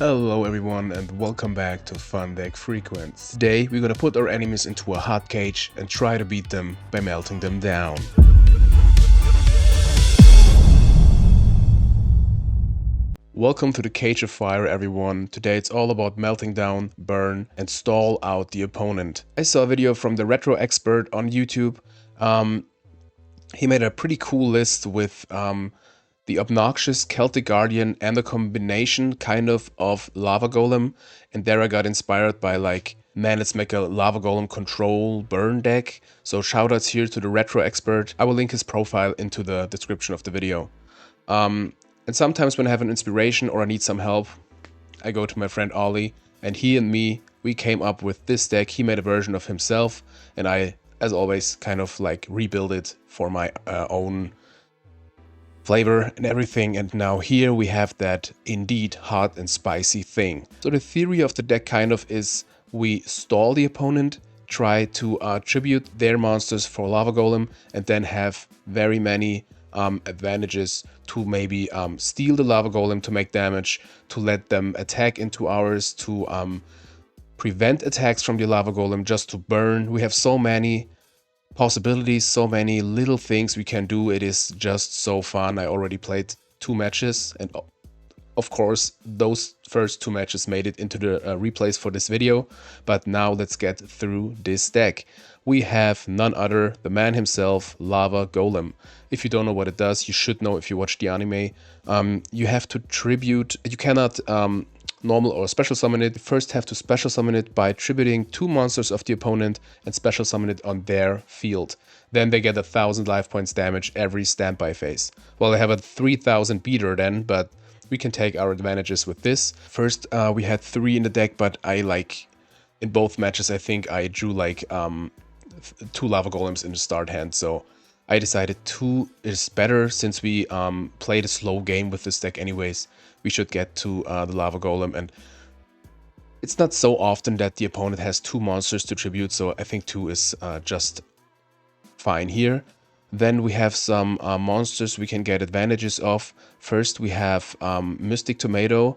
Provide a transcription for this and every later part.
Hello everyone and welcome back to Fun Deck Frequence. Today we're gonna put our enemies into a hot cage and try to beat them by melting them down. Welcome to the Cage of Fire everyone. Today it's all about melting down, burn, and stall out the opponent. I saw a video from the retro expert on YouTube. He made a pretty cool list with the obnoxious Celtic Guardian and the combination kind of Lava Golem, and there I got inspired by like, man, let's make a Lava Golem control burn deck. So shoutouts here to the retro expert. I will link his profile into the description of the video. And sometimes when I have an inspiration or I need some help, I go to my friend Ollie, and he and me, we came up with this deck. He made a version of himself, and I, as always, kind of like rebuild it for my own flavor and everything. And now here we have that indeed hot and spicy thing. So the theory of the deck kind of is we stall the opponent, try to tribute their monsters for Lava Golem, and then have very many advantages to maybe steal the Lava Golem to make damage, to let them attack into ours, to prevent attacks from the Lava Golem, just to burn. We have so many possibilities, so many little things we can do. It is just so fun. I already played 2 matches, and of course those first 2 matches made it into the replays for this video. But now let's get through this deck. We have none other, the man himself, Lava Golem. If you don't know what it does, you should know if you watch the anime. You have to tribute, you cannot normal or special summon it. You first have to special summon it by tributing 2 monsters of the opponent and special summon it on their field. Then they get 1000 life points damage every standby phase. Well, they have a 3000 beater then, but we can take our advantages with this. First, we had 3 in the deck, but I like, in both matches, I think I drew like 2 Lava Golems in the start hand, so I decided 2 is better. Since we played a slow game with this deck anyways, we should get to the Lava Golem, and it's not so often that the opponent has 2 monsters to tribute, so I think 2 is just fine here. Then we have some monsters we can get advantages of. First we have Mystic Tomato,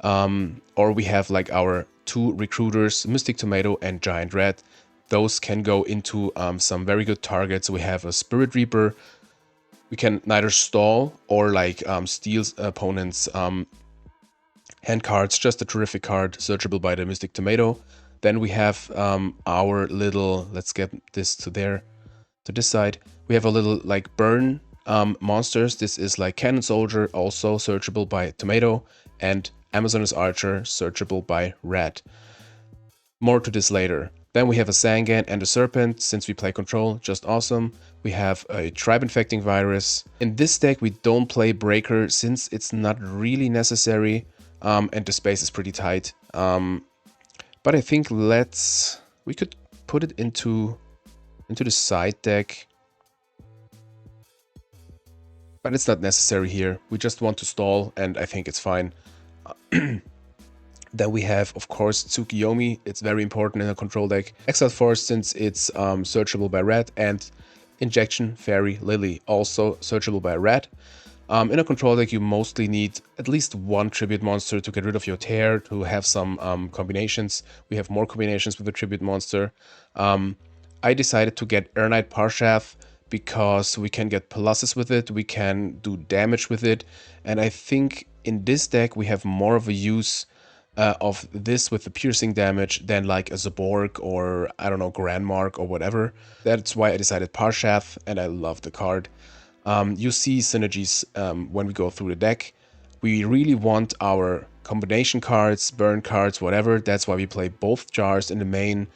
or we have like our 2 recruiters, Mystic Tomato and Giant Red. Those can go into some very good targets. We have a Spirit Reaper. We can neither stall or like steal opponents' hand cards. Just a terrific card, searchable by the Mystic Tomato. Then we have our little, let's get this to this side. We have a little like burn monsters. This is like Cannon Soldier, also searchable by Tomato, and Amazoness Archer, searchable by Red. More to this later. Then we have a Sangan and a Serpent. Since we play control, just awesome. We have a Tribe Infecting Virus. In this deck we don't play Breaker since it's not really necessary, and the space is pretty tight. But I think we could put it into the side deck. But it's not necessary here. We just want to stall, and I think it's fine. Then we have, of course, Tsukiyomi. It's very important in a control deck. Exile Force, since it's searchable by Red, and Injection Fairy Lily, also searchable by Red. In a control deck, you mostly need at least 1 tribute monster to get rid of your tear, to have some combinations. We have more combinations with the tribute monster. I decided to get Knight Parshath because we can get pluses with it, we can do damage with it, and I think in this deck we have more of a use of this with the piercing damage than like a Zaborg or, I don't know, Grandmark or whatever. That's why I decided Parshath, and I love the card. You see synergies when we go through the deck. We really want our combination cards, burn cards, whatever. That's why we play both jars in the main.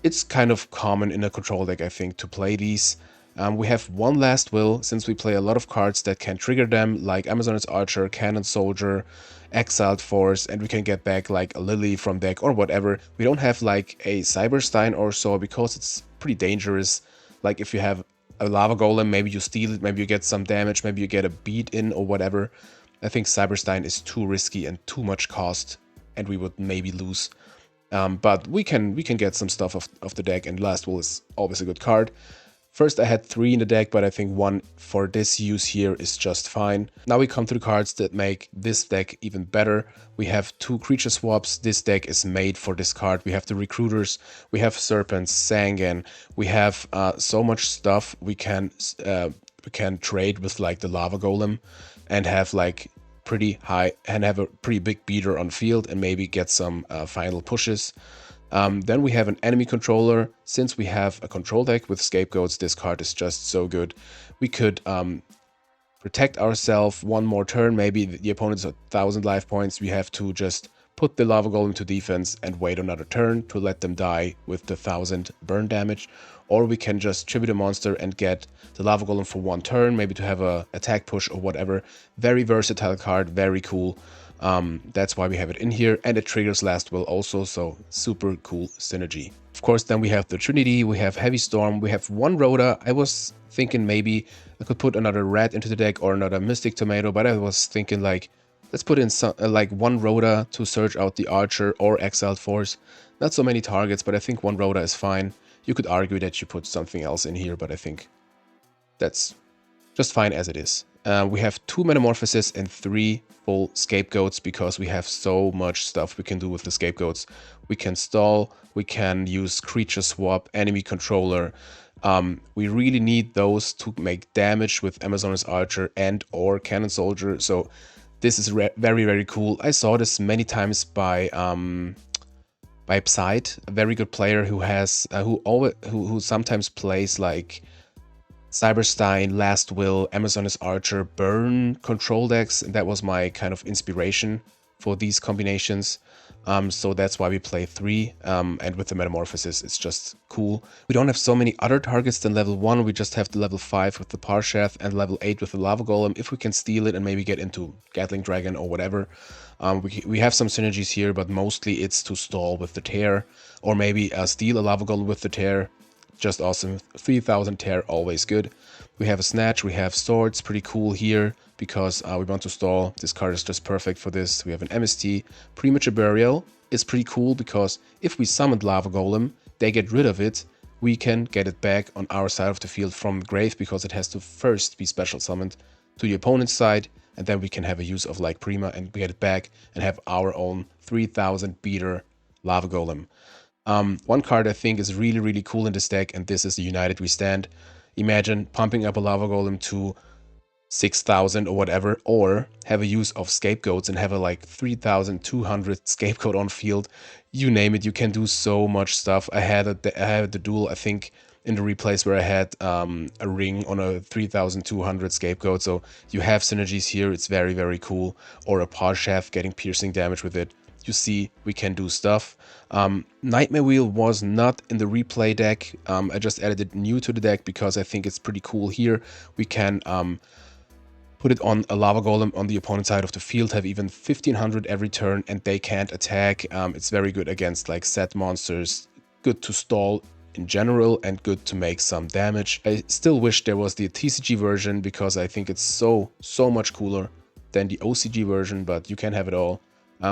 It's kind of common in a control deck, I think, to play these. We have one last will, since we play a lot of cards that can trigger them, like Amazoness Archer, Cannon Soldier, Exiled Force, and we can get back like a Lily from deck or whatever. We don't have like a Cyberstein or so, because it's pretty dangerous. Like if you have a Lava Golem, maybe you steal it, maybe you get some damage, maybe you get a beat in or whatever. I think Cyberstein is too risky and too much cost, and we would maybe lose. But we can get some stuff off the deck, and Last Will is always a good card. First I had 3 in the deck, but I think 1 for this use here is just fine. Now we come to the cards that make this deck even better. We have 2 creature swaps. This deck is made for this card. We have the Recruiters, we have Serpents, Sangan, we have so much stuff we can trade with like the Lava Golem and have like pretty high and have a pretty big beater on field and maybe get some final pushes. Then we have an enemy controller. Since we have a control deck with Scapegoats, this card is just so good. We could protect ourselves one more turn. Maybe the opponent's 1,000 life points. We have to just put the Lava Golem to defense and wait another turn to let them die with the 1,000 burn damage. Or we can just tribute a monster and get the Lava Golem for 1 turn, maybe to have a attack push or whatever. Very versatile card, very cool. That's why we have it in here, and it triggers last will also, so super cool synergy. Of course, then we have the Trinity, we have Heavy Storm, we have 1 Rhoda. I was thinking maybe I could put another Rat into the deck or another Mystic Tomato, but I was thinking like, let's put in some, like 1 Rhoda to search out the Archer or Exiled Force. Not so many targets, but I think 1 Rhoda is fine. You could argue that you put something else in here, but I think that's just fine as it is. We have 2 Metamorphoses and 3 full Scapegoats because we have so much stuff we can do with the Scapegoats. We can stall, we can use Creature Swap, Enemy Controller. We really need those to make damage with Amazoness Archer and or Cannon Soldier. So this is very, very cool. I saw this many times by Psyte, a very good player who has who sometimes plays like Cyberstein, Last Will, Amazoness Archer, Burn control decks, and that was my kind of inspiration for these combinations. So that's why we play 3, and with the Metamorphosis, it's just cool. We don't have so many other targets than level 1, we just have the level 5 with the Parshath and level 8 with the Lava Golem. If we can steal it and maybe get into Gatling Dragon or whatever, we have some synergies here, but mostly it's to stall with the Tear, or maybe steal a Lava Golem with the Tear. Just awesome. 3000 Tear, always good. We have a Snatch, we have Swords, pretty cool here because we want to stall. This card is just perfect for this. We have an MST. Premature Burial is pretty cool because if we summon Lava Golem, they get rid of it, we can get it back on our side of the field from the grave because it has to first be special summoned to the opponent's side, and then we can have a use of like Prima and get it back and have our own 3000 beater Lava Golem. 1 card I think is really, really cool in this deck, and this is the United We Stand. Imagine pumping up a Lava Golem to 6,000 or whatever, or have a use of Scapegoats and have a like 3,200 Scapegoat on field. You name it, you can do so much stuff. I had the duel, I think, in the replays where I had a ring on a 3,200 Scapegoat, so you have synergies here. It's very, very cool. Or a Parshath getting piercing damage with it. You see, we can do stuff. Nightmare Wheel was not in the replay deck. I just added it new to the deck because I think it's pretty cool here. We can put it on a Lava Golem on the opponent's side of the field, have even 1500 every turn, and they can't attack. It's very good against like set monsters, good to stall in general, and good to make some damage. I still wish there was the TCG version because I think it's so much cooler than the OCG version, but you can have it all.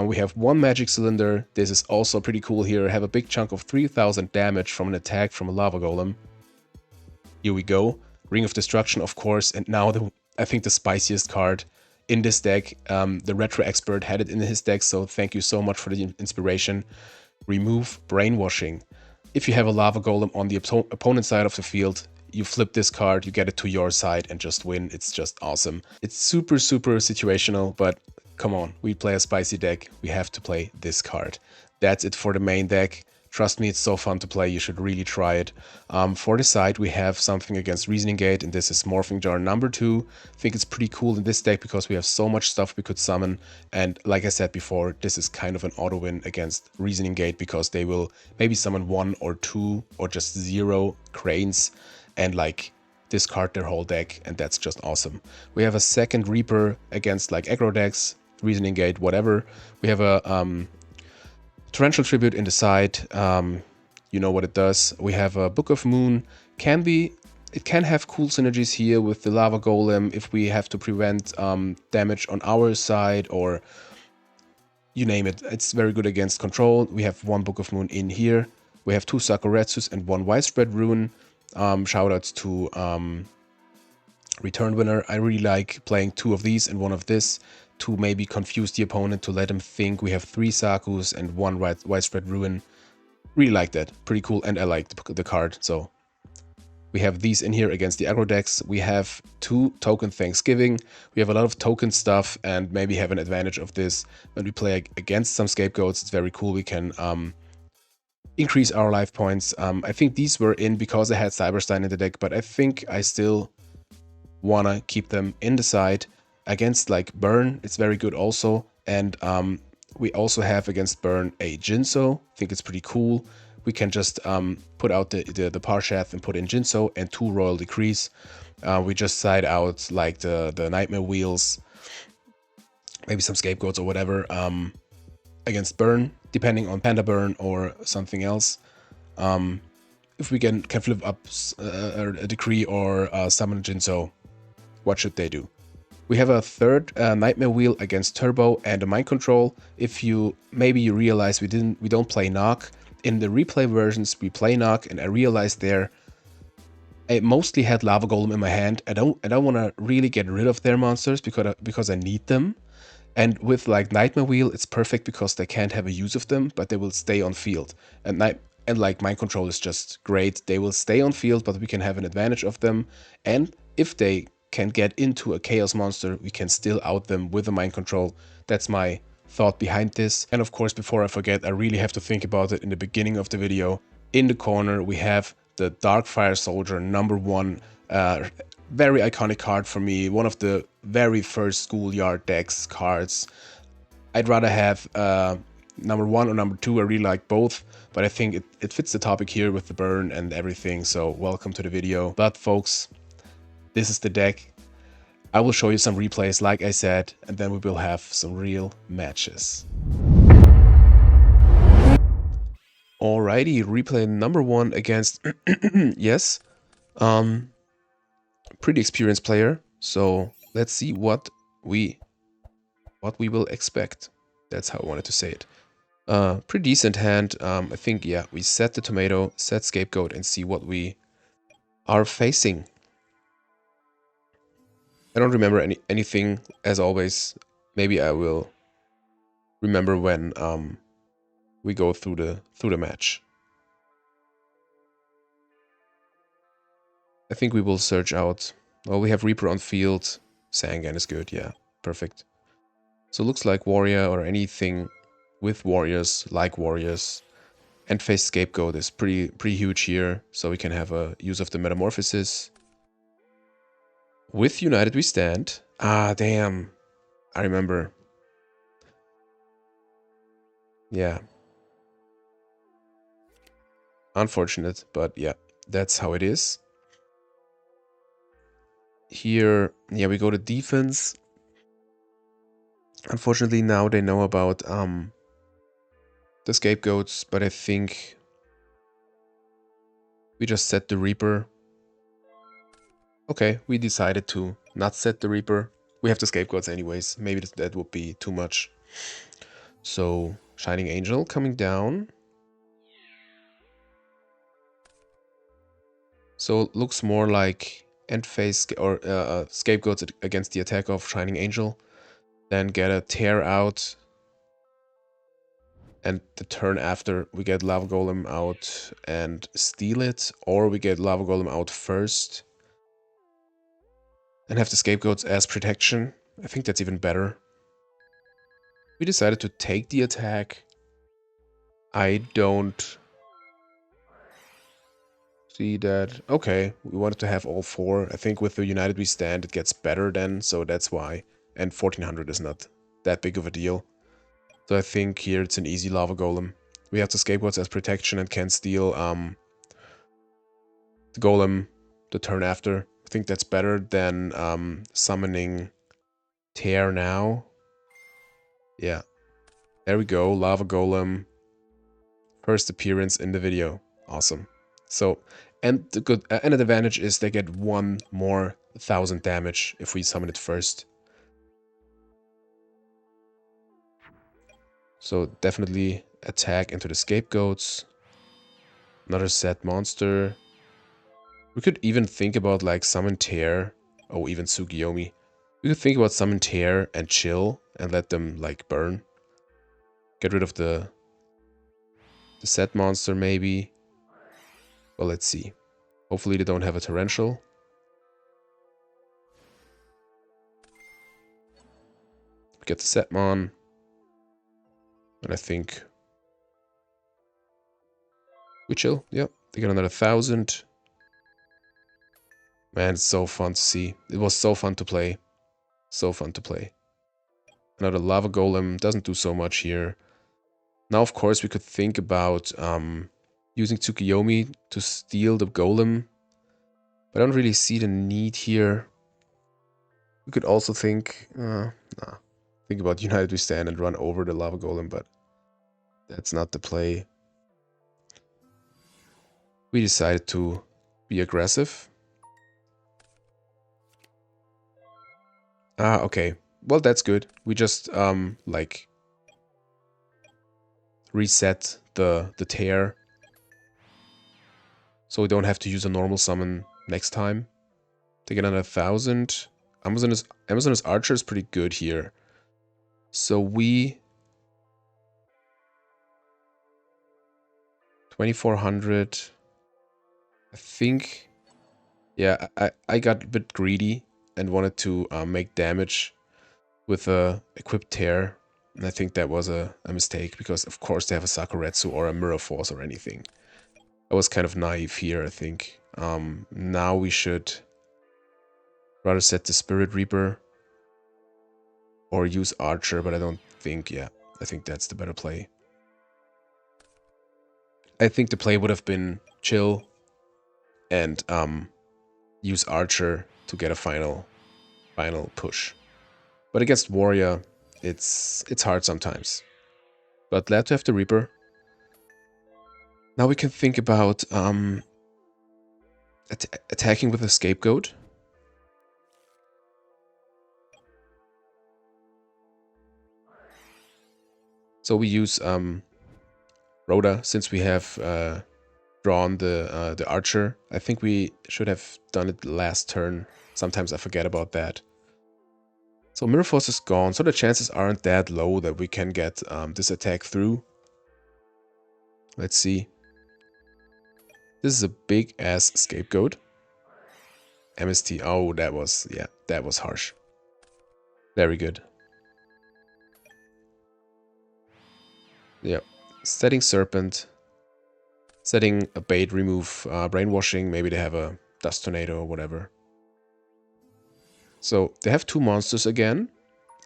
We have 1 Magic Cylinder. This is also pretty cool here. Have a big chunk of 3000 damage from an attack from a Lava Golem. Here we go. Ring of Destruction, of course, and now I think the spiciest card in this deck. The Retro Expert had it in his deck, so thank you so much for the inspiration. Remove Brainwashing. If you have a Lava Golem on the opponent's side of the field, you flip this card, you get it to your side and just win. It's just awesome. It's super situational, but come on, we play a spicy deck, we have to play this card. That's it for the main deck. Trust me, it's so fun to play, you should really try it. For the side, we have something against Reasoning Gate, and this is Morphing Jar number 2. I think it's pretty cool in this deck because we have so much stuff we could summon, and like I said before, this is kind of an auto win against Reasoning Gate because they will maybe summon 1 or 2 or just 0 Cranes and like discard their whole deck, and that's just awesome. We have a second Reaper against like aggro decks, Reasoning Gate, whatever. We have a Torrential Tribute in the side. You know what it does. We have a Book of Moon. It can have cool synergies here with the Lava Golem if we have to prevent damage on our side, or you name it. It's very good against control. We have 1 Book of Moon in here. We have 2 Sakuretsus and 1 Widespread Rune. Shoutouts to Return Winner. I really like playing 2 of these and 1 of this to maybe confuse the opponent, to let him think we have 3 Sakus and 1 Widespread Ruin. Really like that. Pretty cool, and I like the card. So we have these in here against the aggro decks. We have 2 Token Thanksgiving. We have a lot of token stuff and maybe have an advantage of this. When we play against some scapegoats, it's very cool. We can increase our life points. I think these were in because I had Cyberstein in the deck, but I think I still wanna keep them in the side. Against like Burn, it's very good also. And we also have against Burn a Jinso. I think it's pretty cool. We can just put out the Parshath and put in Jinso and 2 Royal Decrees. We just side out like the Nightmare Wheels, maybe some Scapegoats or whatever, against Burn, depending on Panda Burn or something else. If we can flip up a Decree or summon a Jinso, what should they do? We have a third Nightmare Wheel against Turbo and a Mind Control. If maybe you realize we don't play Knock. In the replay versions we play Knock, and I realized there I mostly had Lava Golem in my hand. I don't want to really get rid of their monsters because I need them. And with like Nightmare Wheel, it's perfect because they can't have a use of them, but they will stay on field. And like Mind Control is just great. They will stay on field, but we can have an advantage of them. And if they can get into a Chaos monster, we can still out them with a Mind Control. That's my thought behind this. And of course, before I forget, I really have to think about it in the beginning of the video. In the corner, we have the Darkfire Soldier #1. Very iconic card for me. One of the very first Schoolyard decks cards. I'd rather have #1 or #2. I really like both, but I think it fits the topic here with the burn and everything. So welcome to the video. But folks, this is the deck. I will show you some replays, like I said, and then we will have some real matches. Alrighty, replay #1 against yes, pretty experienced player. So let's see what we will expect. That's how I wanted to say it. Pretty decent hand. I think, yeah, we set the tomato, set scapegoat, and see what we are facing. I don't remember anything, as always. Maybe I will remember when we go through the match. I think we will search out. Oh, we have Reaper on field. Sangan is good, yeah, perfect. So looks like warrior or anything with warriors, like warriors. And face scapegoat is pretty huge here, so we can have a use of the metamorphosis. With United we stand. Ah, damn. I remember. Yeah. Unfortunate, but yeah, that's how it is. Here, yeah, we go to defense. Unfortunately, now they know about the scapegoats, but I think we just set the Reaper. Okay, we decided to not set the Reaper. We have the scapegoats anyways. Maybe that would be too much. So, Shining Angel coming down. So it looks more like end phase or scapegoats against the attack of Shining Angel. Then get a tear out. And the turn after we get Lava Golem out and steal it. Or we get Lava Golem out first. And have the scapegoats as protection. I think that's even better. We decided to take the attack. I don't see that. Okay, we wanted to have all 4. I think with the United we stand it gets better then, so that's why. And 1400 is not that big of a deal. So I think here it's an easy Lava Golem. We have the scapegoats as protection and can steal the Golem the turn after. I think that's better than summoning Tear now. Yeah. There we go, Lava Golem. First appearance in the video. Awesome. So, and an advantage is they get 1 more 1000 damage if we summon it first. So definitely attack into the scapegoats. Another set monster. We could even think about like summon tear. Oh, even Tsukiyomi. We could think about summon tear and chill and let them like burn. Get rid of the set monster maybe. Well, let's see. Hopefully they don't have a torrential. Get the Setmon. And I think we chill. Yep. They get another 1,000. Man, it's so fun to see. It was so fun to play. So fun to play. Another Lava Golem. Doesn't do so much here. Now, of course, we could think about using Tsukiyomi to steal the Golem. But I don't really see the need here. We could also think... think about United We Stand and run over the Lava Golem, but that's not the play. We decided to be aggressive. Okay. Well, that's good. We just, like, reset the tear. So we don't have to use a normal summon next time. To get another 1,000. Amazon's Archer is pretty good here. So we... 2,400. I think... Yeah, I got a bit greedy and wanted to make damage with a equipped tear. And I think that was a mistake, because of course they have a Sakuretsu or a Mirror Force or anything. I was kind of naive here, I think. Now we should rather set the Spirit Reaper or use Archer, but I don't think, yeah, I think that's the better play. I think the play would have been chill and use Archer to get a final push. But against Warrior, it's hard sometimes. But glad to have the Reaper. Now we can think about attacking with a Scapegoat. So we use Rhoda, since we have drawn the Archer. I think we should have done it last turn. Sometimes I forget about that. So Mirror Force is gone, so the chances aren't that low that we can get this attack through. Let's see. This is a big ass Scapegoat. MST. Oh, that was harsh. Very good. Yep. Setting Serpent. Setting a bait, remove Brainwashing. Maybe they have a Dust Tornado or whatever. So they have 2 monsters again.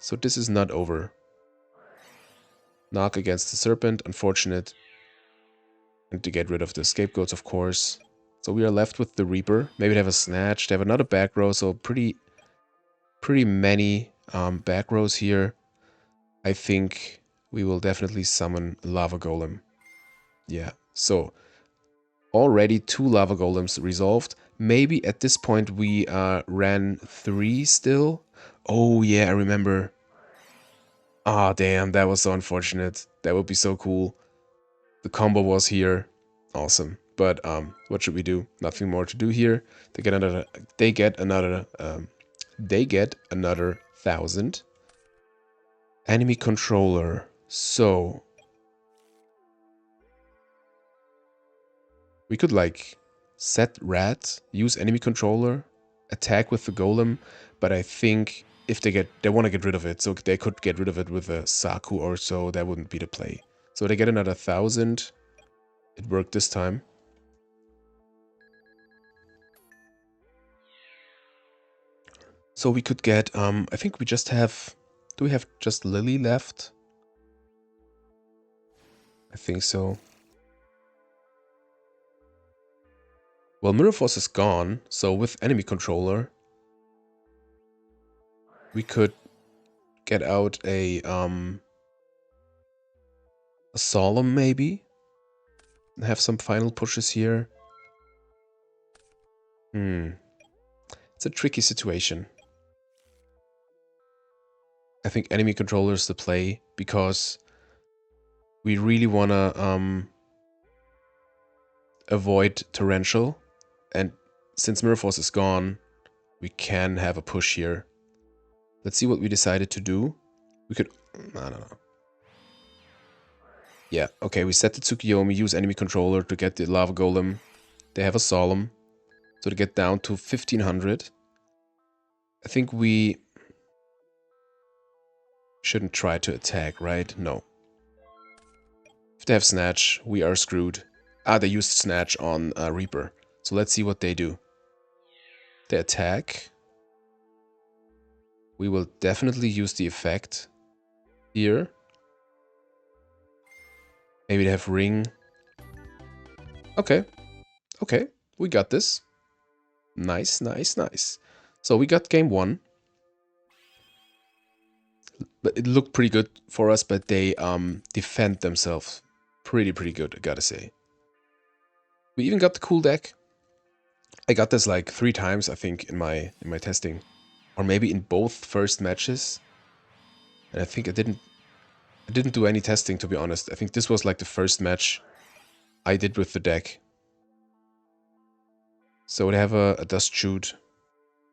So this is not over. Knock against the Serpent. Unfortunate. And to get rid of the Scapegoats, of course. So we are left with the Reaper. Maybe they have a Snatch. They have another back row, so pretty many back rows here. I think we will definitely summon Lava Golem. Yeah, so already 2 Lava Golems resolved. Maybe at this point we ran 3 still. Oh yeah, I remember. Ah, damn, that was so unfortunate. That would be so cool. The combo was here. Awesome. But what should we do? Nothing more to do here. They get another 1,000. Enemy controller. So we could like set Rat, use enemy controller, attack with the Golem, but I think if they want to get rid of it, so they could get rid of it with a Saku or so. That wouldn't be the play. So they get another 1,000. It worked this time. So we could get, I think we just have, do we have just Lily left? I think so. Well, Mirror Force is gone, so with enemy controller, we could get out a Solemn maybe? Have some final pushes here. It's a tricky situation. I think enemy controller is the play, because we really wanna avoid Torrential and since Mirror Force is gone, we can have a push here. Let's see what we decided to do. We could... I don't know. Yeah, okay, we set the Tsukiyomi, use enemy controller to get the Lava Golem. They have a Solemn. So to get down to 1500. I think we shouldn't try to attack, right? No. If they have Snatch, we are screwed. Ah, they used Snatch on Reaper. So let's see what they do. They attack. We will definitely use the effect here. Maybe they have Ring. Okay. Okay. We got this. Nice, nice, nice. So we got game 1. But it looked pretty good for us, but they defend themselves pretty good, I gotta say. We even got the cool deck. I got this like 3 times, I think, in my testing. Or maybe in both first matches. And I think I didn't do any testing, to be honest. I think this was like the first match I did with the deck. So they have a Dust Shoot.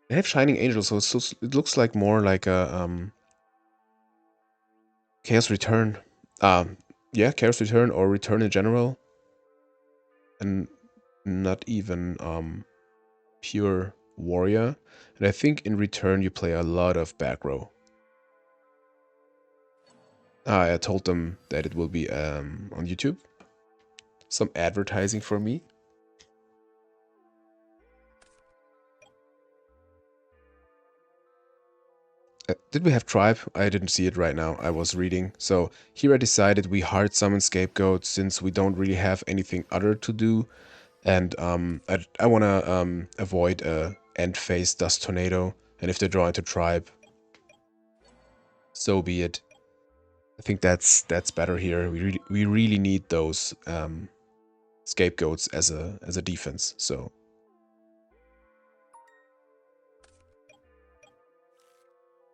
They have Shining Angel, so it looks like more like a Chaos Return. Yeah, Chaos Return or Return in general. And not even pure Warrior. And I think in return you play a lot of back row. I told them that it will be on YouTube. Some advertising for me. Did we have Tribe? I didn't see it right now. I was reading. So here I decided we hard summon Scapegoat since we don't really have anything other to do. And I want to avoid a end phase Dust Tornado. And if they draw into Tribe, so be it. I think that's better here. We really need those Scapegoats as a defense. So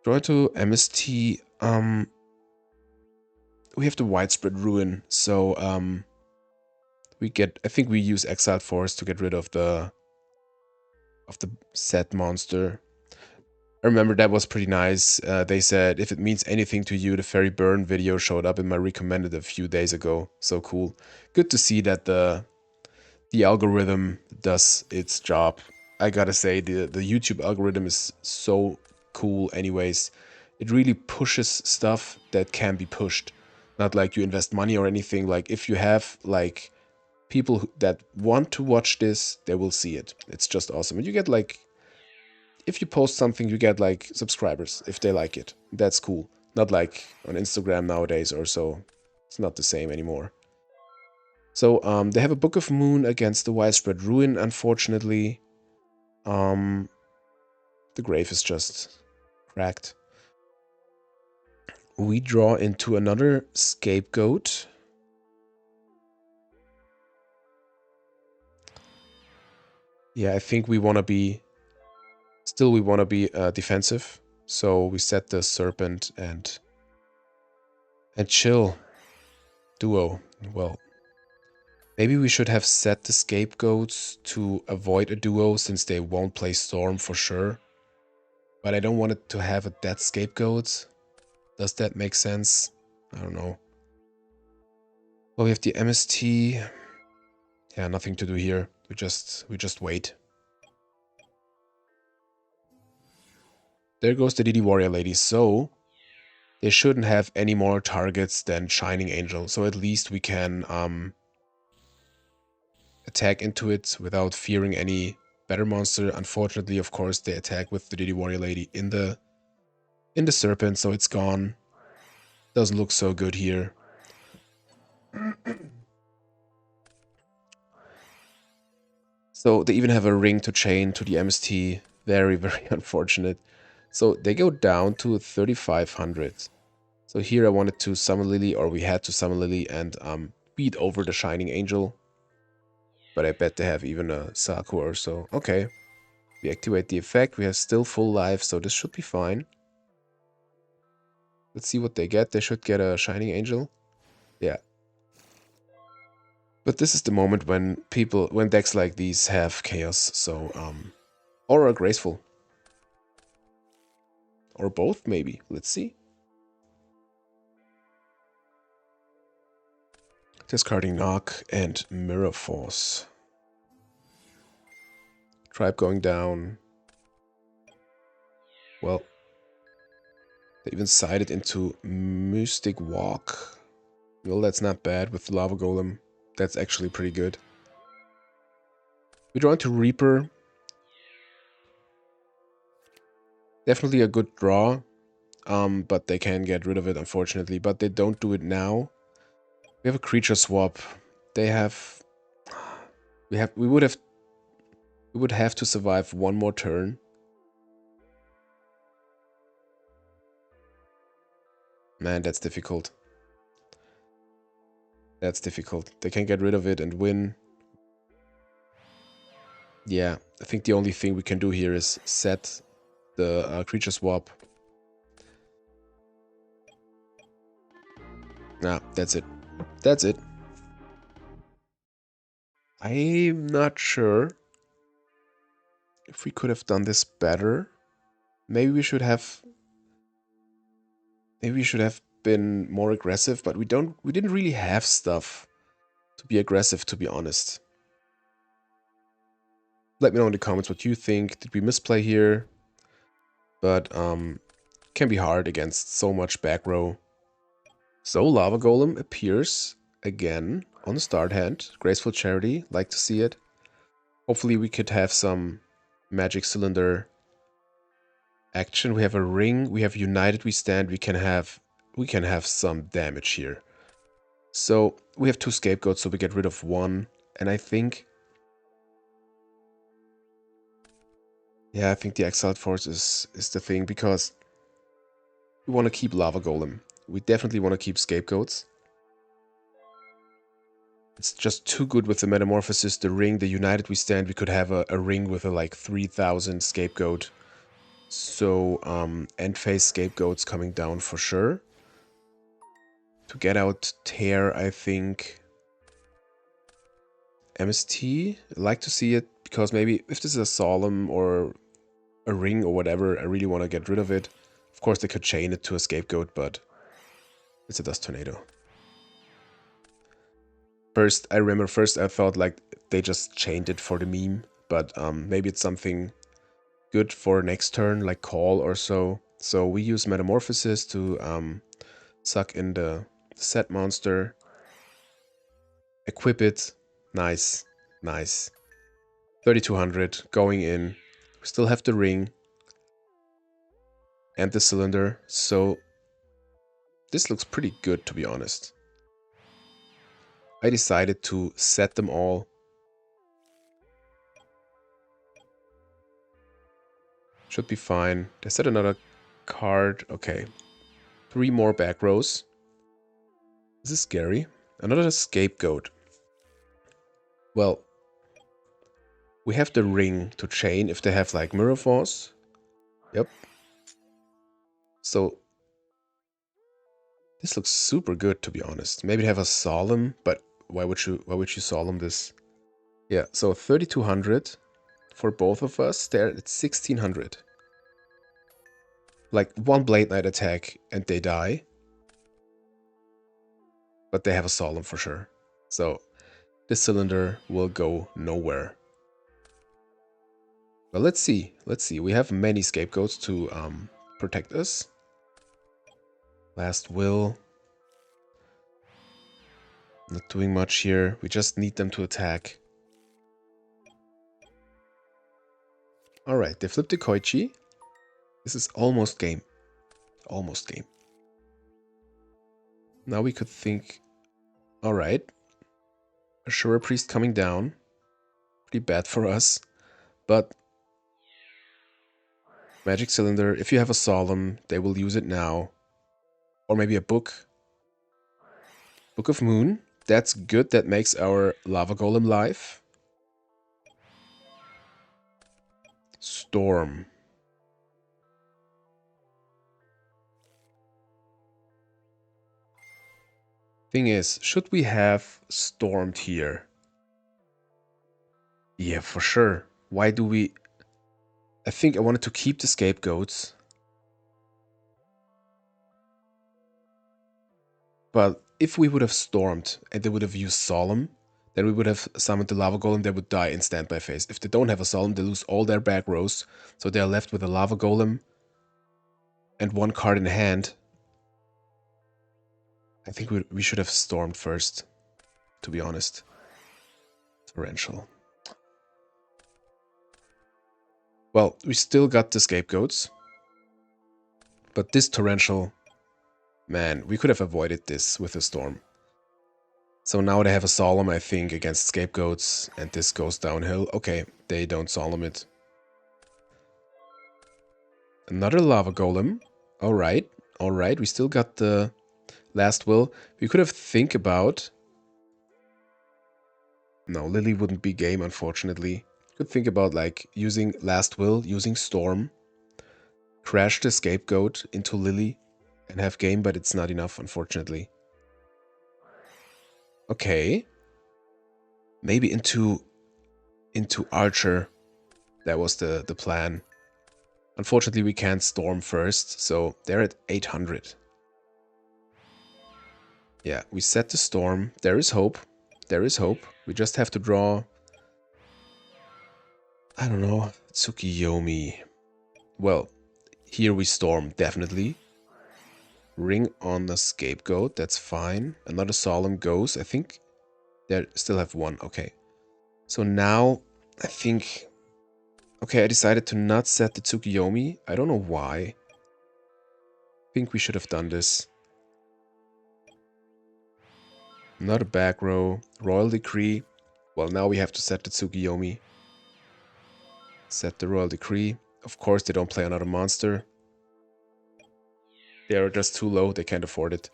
draw to MST. We have the Widespread Ruin, so we get. I think we use Exiled Force to get rid of the set monster. I remember that was pretty nice. They said, if it means anything to you, the Fairy Burn video showed up in my recommended a few days ago. So cool. Good to see that the algorithm does its job. I gotta say, the YouTube algorithm is so cool anyways. It really pushes stuff that can be pushed. Not like you invest money or anything. Like if you have like people that want to watch this, they will see it. It's just awesome. And you get like, if you post something, you get like subscribers if they like it. That's cool. Not like on Instagram nowadays or so. It's not the same anymore. So they have a Book of Moon against the Widespread Ruin, unfortunately. The grave is just cracked. We draw into another Scapegoat. Yeah, I think we want to be... Still, we want to be defensive. So we set the Serpent and chill. Duo. Well, maybe we should have set the Scapegoats to avoid a duo since they won't play Storm for sure. But I don't want it to have a dead Scapegoat. Does that make sense? I don't know. Well, we have the MST. Yeah, nothing to do here. We just wait. There goes the DD Warrior Lady. So they shouldn't have any more targets than Shining Angel. So at least we can attack into it without fearing any better monster. Unfortunately, of course, they attack with the DD Warrior Lady in the Serpent, so it's gone. Doesn't look so good here. So they even have a ring to chain to the MST. Very, very unfortunate. So they go down to 3,500. So here I wanted to summon Lily, or we had to summon Lily and beat over the Shining Angel. But I bet they have even a Saku or so. Okay. We activate the effect. We have still full life, so this should be fine. Let's see what they get. They should get a Shining Angel. Yeah. But this is the moment when when decks like these have chaos, so, or are graceful. Or both, maybe. Let's see. Discarding Knock and Mirror Force. Tribe going down. Well, they even sided into Mystic Walk. Well, that's not bad with Lava Golem. That's actually pretty good. We draw into Reaper. Definitely a good draw. But they can get rid of it, unfortunately. But they don't do it now. We have a creature swap. They have... We would have to survive one more turn. Man, that's difficult. That's difficult. They can get rid of it and win. Yeah, I think the only thing we can do here is set the creature swap. Nah, that's it. That's it. I'm not sure if we could have done this better. Maybe we should have... Maybe we should have been more aggressive, but we didn't really have stuff to be aggressive, to be honest. Let me know in the comments what you think. Did we misplay here? But can be hard against so much back row. So Lava Golem appears again on the start hand. Graceful Charity, like to see it. Hopefully we could have some Magic Cylinder action. We have a ring, we have United We Stand, we can have some damage here. So we have two scapegoats, so we get rid of one. And I think... Yeah, I think the Exiled Force is the thing, because we want to keep Lava Golem. We definitely want to keep scapegoats. It's just too good with the Metamorphosis, the ring, the United We Stand. We could have a ring with a like 3000 scapegoat. So, end phase scapegoats coming down for sure. To get out Tear, I think... MST, I like to see it, because maybe if this is a Solemn or a ring or whatever, I really want to get rid of it. Of course, they could chain it to a scapegoat, but it's a Dust Tornado. I remember I thought like they just chained it for the meme, but maybe it's something good for next turn, like Call or so. So we use Metamorphosis to suck in the set monster, equip it. Nice, nice. 3200 going in. We still have the ring and the cylinder, so this looks pretty good, to be honest. I decided to set them all. Should be fine. They set another card. Okay. 3 more back rows. This is scary. Another scapegoat. Well, we have the ring to chain if they have like Mirror Force. Yep. So this looks super good, to be honest. Maybe they have a Solemn, but why would you Solemn this? Yeah, so 3200 for both of us. There it's 1600. Like one Blade Knight attack and they die. But they have a Solemn for sure. So this cylinder will go nowhere. Well, let's see. Let's see. We have many scapegoats to protect us. Last Will. Not doing much here. We just need them to attack. Alright, they flipped the Koichi. This is almost game. Almost game. Now we could think... Alright. Ashura Priest coming down. Pretty bad for us. But... Magic Cylinder, if you have a Solemn, they will use it now. Or maybe a Book. Book of Moon. That's good. That makes our Lava Golem live. Storm. I Thing is, should we have stormed here? Yeah, for sure. Why do we... I think I wanted to keep the scapegoats. But if we would have stormed and they would have used Solemn, then we would have summoned the Lava Golem, they would die in standby phase. If they don't have a Solemn, they lose all their back rows, so they are left with a Lava Golem and one card in hand. I think we should have stormed first, to be honest. Torrential. Well, we still got the scapegoats, but this Torrential, man, we could have avoided this with a storm. So now they have a Solemn, I think, against scapegoats, and this goes downhill. Okay, they don't Solemn it. Another Lava Golem. Alright, alright, we still got the last will. We could have think about... No, Lily wouldn't be game, unfortunately. Could think about, like, using last will, using Storm, crash the scapegoat into Lily, and have game, but it's not enough, unfortunately. Okay. Maybe into Archer. That was the plan. Unfortunately, we can't Storm first, so they're at 800. Yeah, we set the Storm. There is hope. There is hope. We just have to draw... I don't know. Tsukiyomi. Well, here we Storm, definitely. Ring on the scapegoat, that's fine. Another Solemn goes. I think they still have one. Okay. So now, I think... Okay, I decided to not set the Tsukiyomi. I don't know why. I think we should have done this. Not a back row. Royal Decree. Well, now we have to set the Tsukiyomi. Set the Royal Decree. Of course, they don't play another monster. They are just too low. They can't afford it.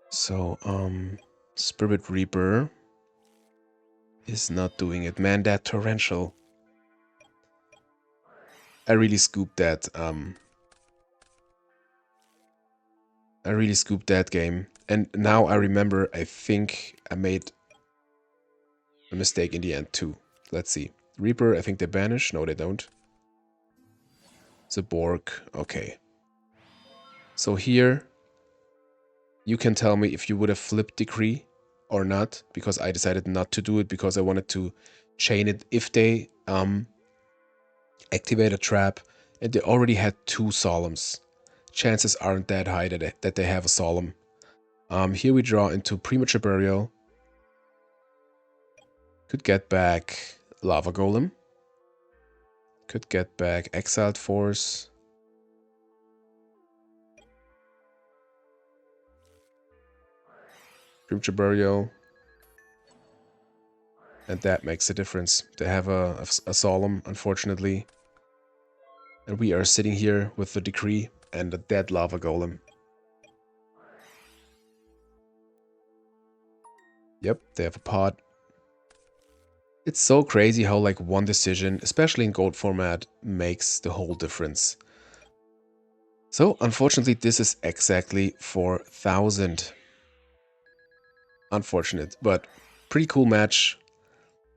So, Spirit Reaper is not doing it. Man, that Torrential. I really scooped that. I really scooped that game. And now I remember, I think I made a mistake in the end too. Let's see. Reaper, I think they banish. No, they don't. Zaborg. Okay. So here, you can tell me if you would have flipped Decree or not, because I decided not to do it because I wanted to chain it if they activate a trap and they already had 2 Solemns. Chances aren't that high that they have a Solemn. Here we draw into Premature Burial. Could get back Lava Golem. Could get back Exiled Force. Premature Burial. And that makes a difference. They have a Solemn, unfortunately. And we are sitting here with the Decree and a dead Lava Golem. Yep, they have a pot. It's so crazy how like one decision, especially in gold format, makes the whole difference. So unfortunately this is exactly 4,000. Unfortunate, but pretty cool match.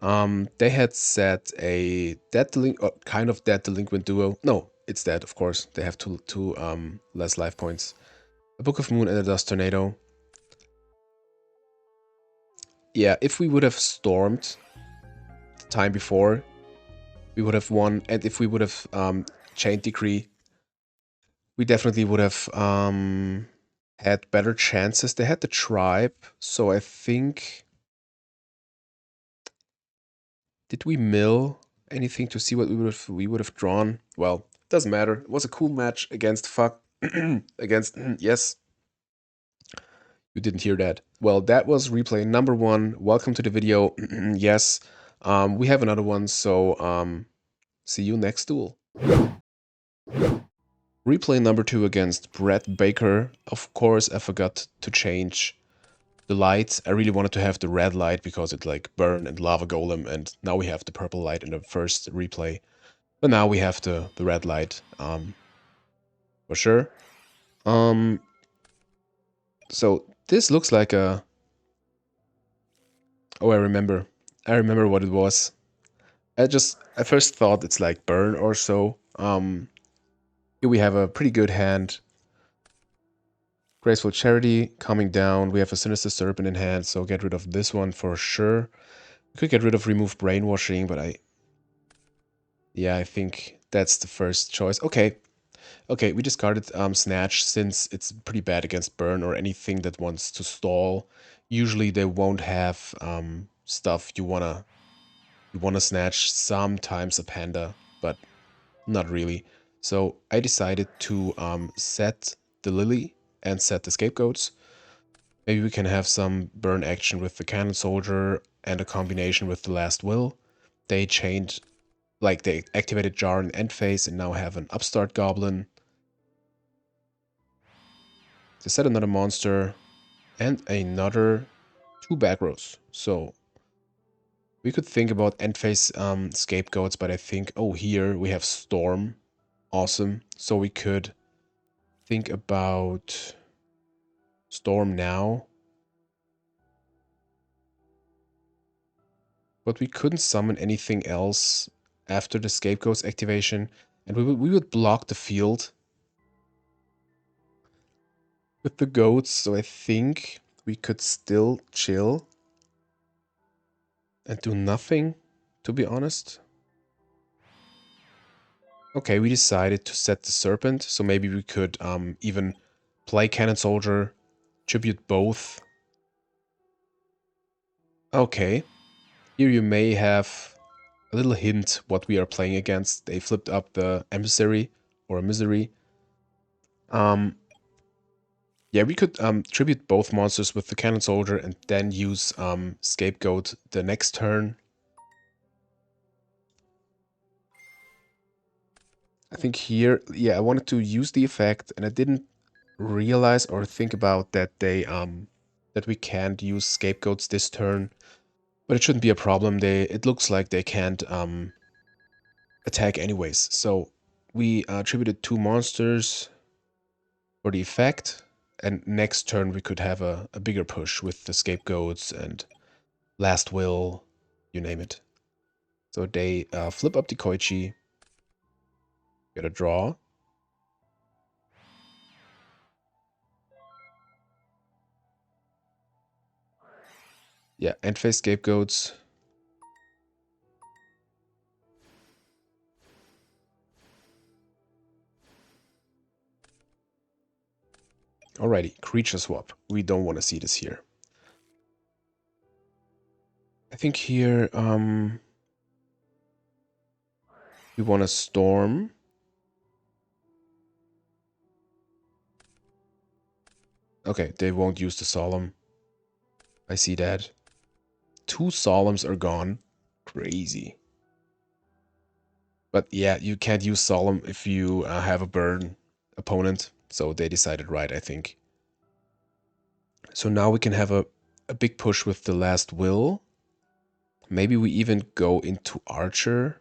They had set a kind of dead delinquent duo. No, it's dead, of course. They have two less life points. A Book of Moon and a Dust Tornado. Yeah, if we would have stormed the time before, we would have won. And if we would have chained Decree, we definitely would have had better chances. They had the Tribe, so I think... Did we mill anything to see what we would have drawn? Well, doesn't matter. It was a cool match against against yes. You didn't hear that. Well, that was replay number 1. Welcome to the video. Yes. We have another one, so see you next duel. Replay number 2 against Brett Baker. Of course, I forgot to change the light. I really wanted to have the red light because it like burn and Lava Golem, and now we have the purple light in the first replay. But now we have the red light, for sure. So this looks like a... Oh, I remember. I remember what it was. I first thought it's like burn or so. Here we have a pretty good hand. Graceful Charity coming down. We have a Sinister Serpent in hand, so get rid of this one for sure. We could get rid of Remove Brainwashing, but yeah, I think that's the first choice. Okay. Okay, we discarded Snatch since it's pretty bad against Burn or anything that wants to stall. Usually they won't have stuff you wanna snatch, sometimes a Panda, but not really. So I decided to set the Lily and set the Scapegoats. Maybe we can have some burn action with the Cannon Soldier and a combination with the Last Will. They changed, like they activated Jar in end phase and now have an Upstart Goblin. They set another monster and another 2 back rows. So we could think about end phase Scapegoats, but I think, oh, here we have Storm. Awesome. So we could think about Storm now. But we couldn't summon anything else after the Scapegoats activation. And we would block the field with the goats. So I think we could still chill and do nothing, to be honest. Okay, we decided to set the Serpent. So maybe we could even play Cannon Soldier, tribute both. Okay. Here you may have a little hint what we are playing against. They flipped up the Emissary or Misery. Yeah, we could tribute both monsters with the Cannon Soldier and then use Scapegoat the next turn. I think here, yeah, I wanted to use the effect and I didn't realize or think about that that we can't use Scapegoats this turn. But it shouldn't be a problem. It looks like they can't attack anyways. So we attributed 2 monsters for the effect, and next turn we could have a bigger push with the Scapegoats and Last Will, you name it. So they flip up the Koichi, get a draw. Yeah, end phase Scapegoats. Alrighty, creature swap. We don't want to see this here. I think here we want to storm. Okay, they won't use the Solemn. I see that. 2 Solemns are gone. Crazy. But yeah, you can't use Solemn if you have a burn opponent. So they decided right, I think. So now we can have a big push with the Last Will. Maybe we even go into Archer.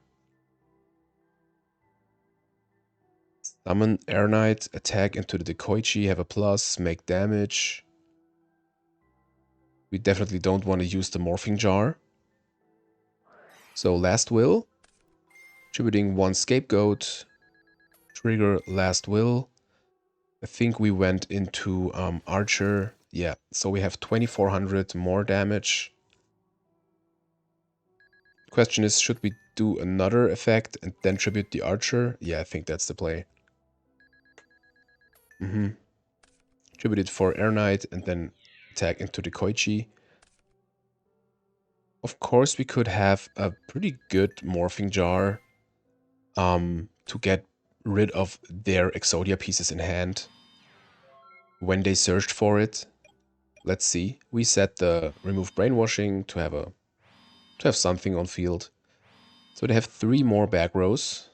Summon Air Knight, attack into the Dekoichi, have a plus, make damage. We definitely don't want to use the Morphing Jar. So Last Will. Tributing 1 Scapegoat. Trigger Last Will. I think we went into Archer. Yeah, so we have 2400 more damage. Question is, should we do another effect and then tribute the Archer? Yeah, I think that's the play. Tribute it for Air Knight and then attack into the Koichi. Of course, we could have a pretty good Morphing Jar to get rid of their Exodia pieces in hand when they searched for it. Let's see. We set the remove brainwashing to have something on field. So they have 3 more back rows.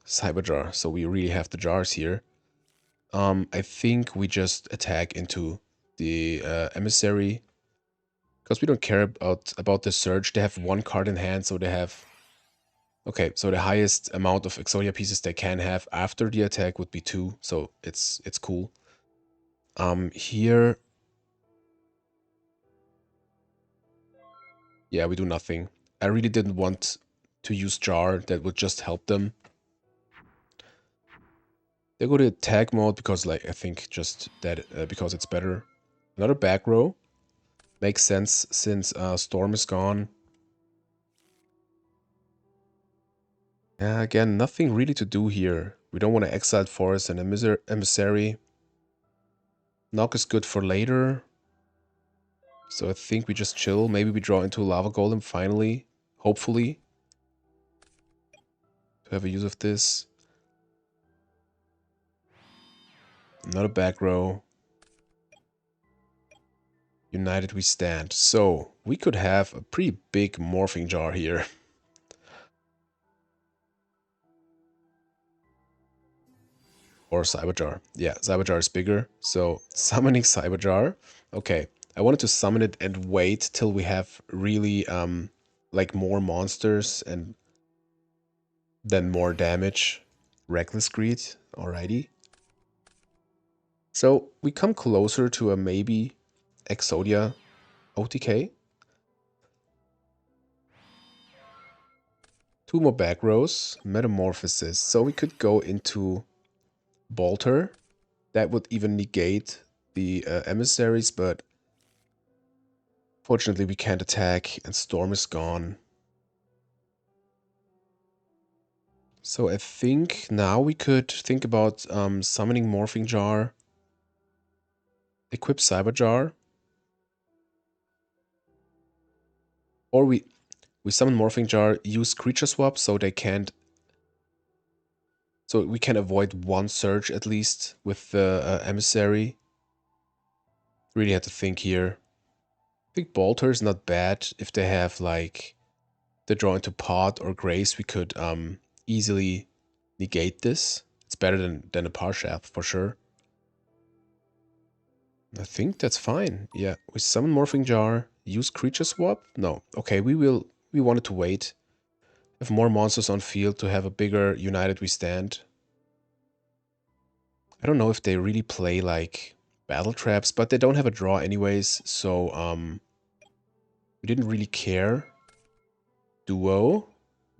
Cyber Jar. So we really have the jars here. I think we just attack into the emissary because we don't care about the search. They have 1 card in hand, so they have... Okay, so the highest amount of Exodia pieces they can have after the attack would be 2, so it's cool. Here, yeah, we do nothing. I really didn't want to use Jar. That would just help them. They go to attack mode because, like, I think just that because it's better. Another back row makes sense since Storm is gone. Yeah, again, nothing really to do here. We don't want to exile Forest and Emissary. Knock is good for later. So I think we just chill. Maybe we draw into Lava Golem finally. Hopefully. To have a use of this. Another back row. United we stand. So we could have a pretty big morphing jar here. Or Cyberjar. Yeah, Cyberjar is bigger. So summoning Cyberjar. Okay. I wanted to summon it and wait till we have really like more monsters and then more damage. Reckless Greed. Alrighty. So we come closer to a maybe Exodia OTK. Two more back rows. Metamorphosis. So we could go into Bolter. That would even negate the emissaries, but fortunately we can't attack and Storm is gone. So I think now we could think about summoning Morphing Jar, equip Cyber Jar, or we summon Morphing Jar, use creature swap so they can't, so we can avoid one search at least with the emissary. Really had to think here. I think Bolter is not bad if they have like the draw into Pot or Grace. We could easily negate this. It's better than a Parshath for sure. I think that's fine. Yeah, we summon Morphing Jar, use creature swap? No. Okay, we wanted to wait. Have more monsters on field to have a bigger United We Stand. I don't know if they really play like battle traps, but they don't have a draw anyways, so we didn't really care. Duo,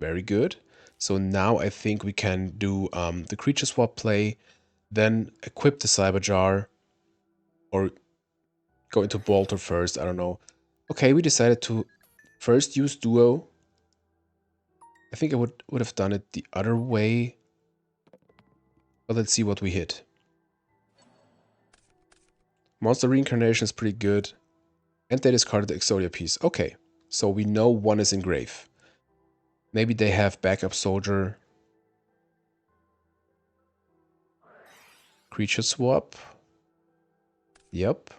very good. So now I think we can do the creature swap play, then equip the Cyber Jar, or go into Bolter first, I don't know. Okay, we decided to first use Duo. I think I would have done it the other way. But let's see what we hit. Monster Reincarnation is pretty good. And they discarded the Exodia piece. Okay, so we know one is in grave. Maybe they have backup soldier. Creature swap. Yep.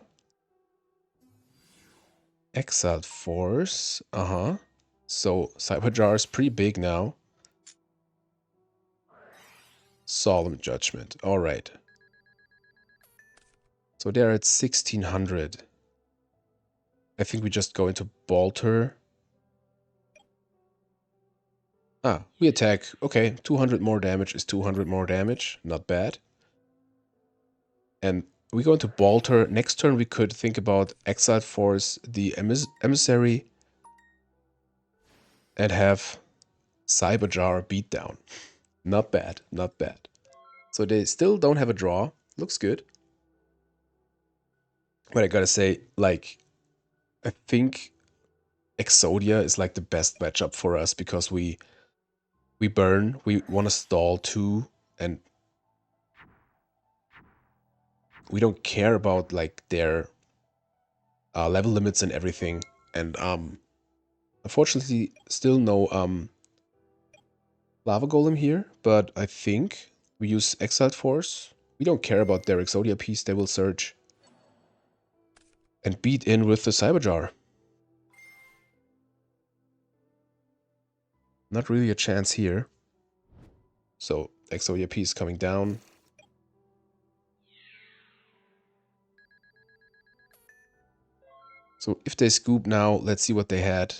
Exiled Force. Uh-huh. So Cyberjar is pretty big now. Solemn Judgment. Alright. So they're at 1600. I think we just go into Bolter. Ah, we attack. Okay, 200 more damage is 200 more damage. Not bad. And we go into Bolter. Next turn we could think about Exiled Force, the Emissary, and have Cyberjar beatdown. Not bad, not bad. So they still don't have a draw. Looks good. But I gotta say, like, I think Exodia is like the best matchup for us because we burn, we want to stall too, and we don't care about like their level limits and everything. And unfortunately, still no Lava Golem here, but I think we use Exiled Force. We don't care about their Exodia piece, they will search. And beat in with the Cyberjar. Not really a chance here. So, Exodia piece coming down. So if they scoop now, let's see what they had.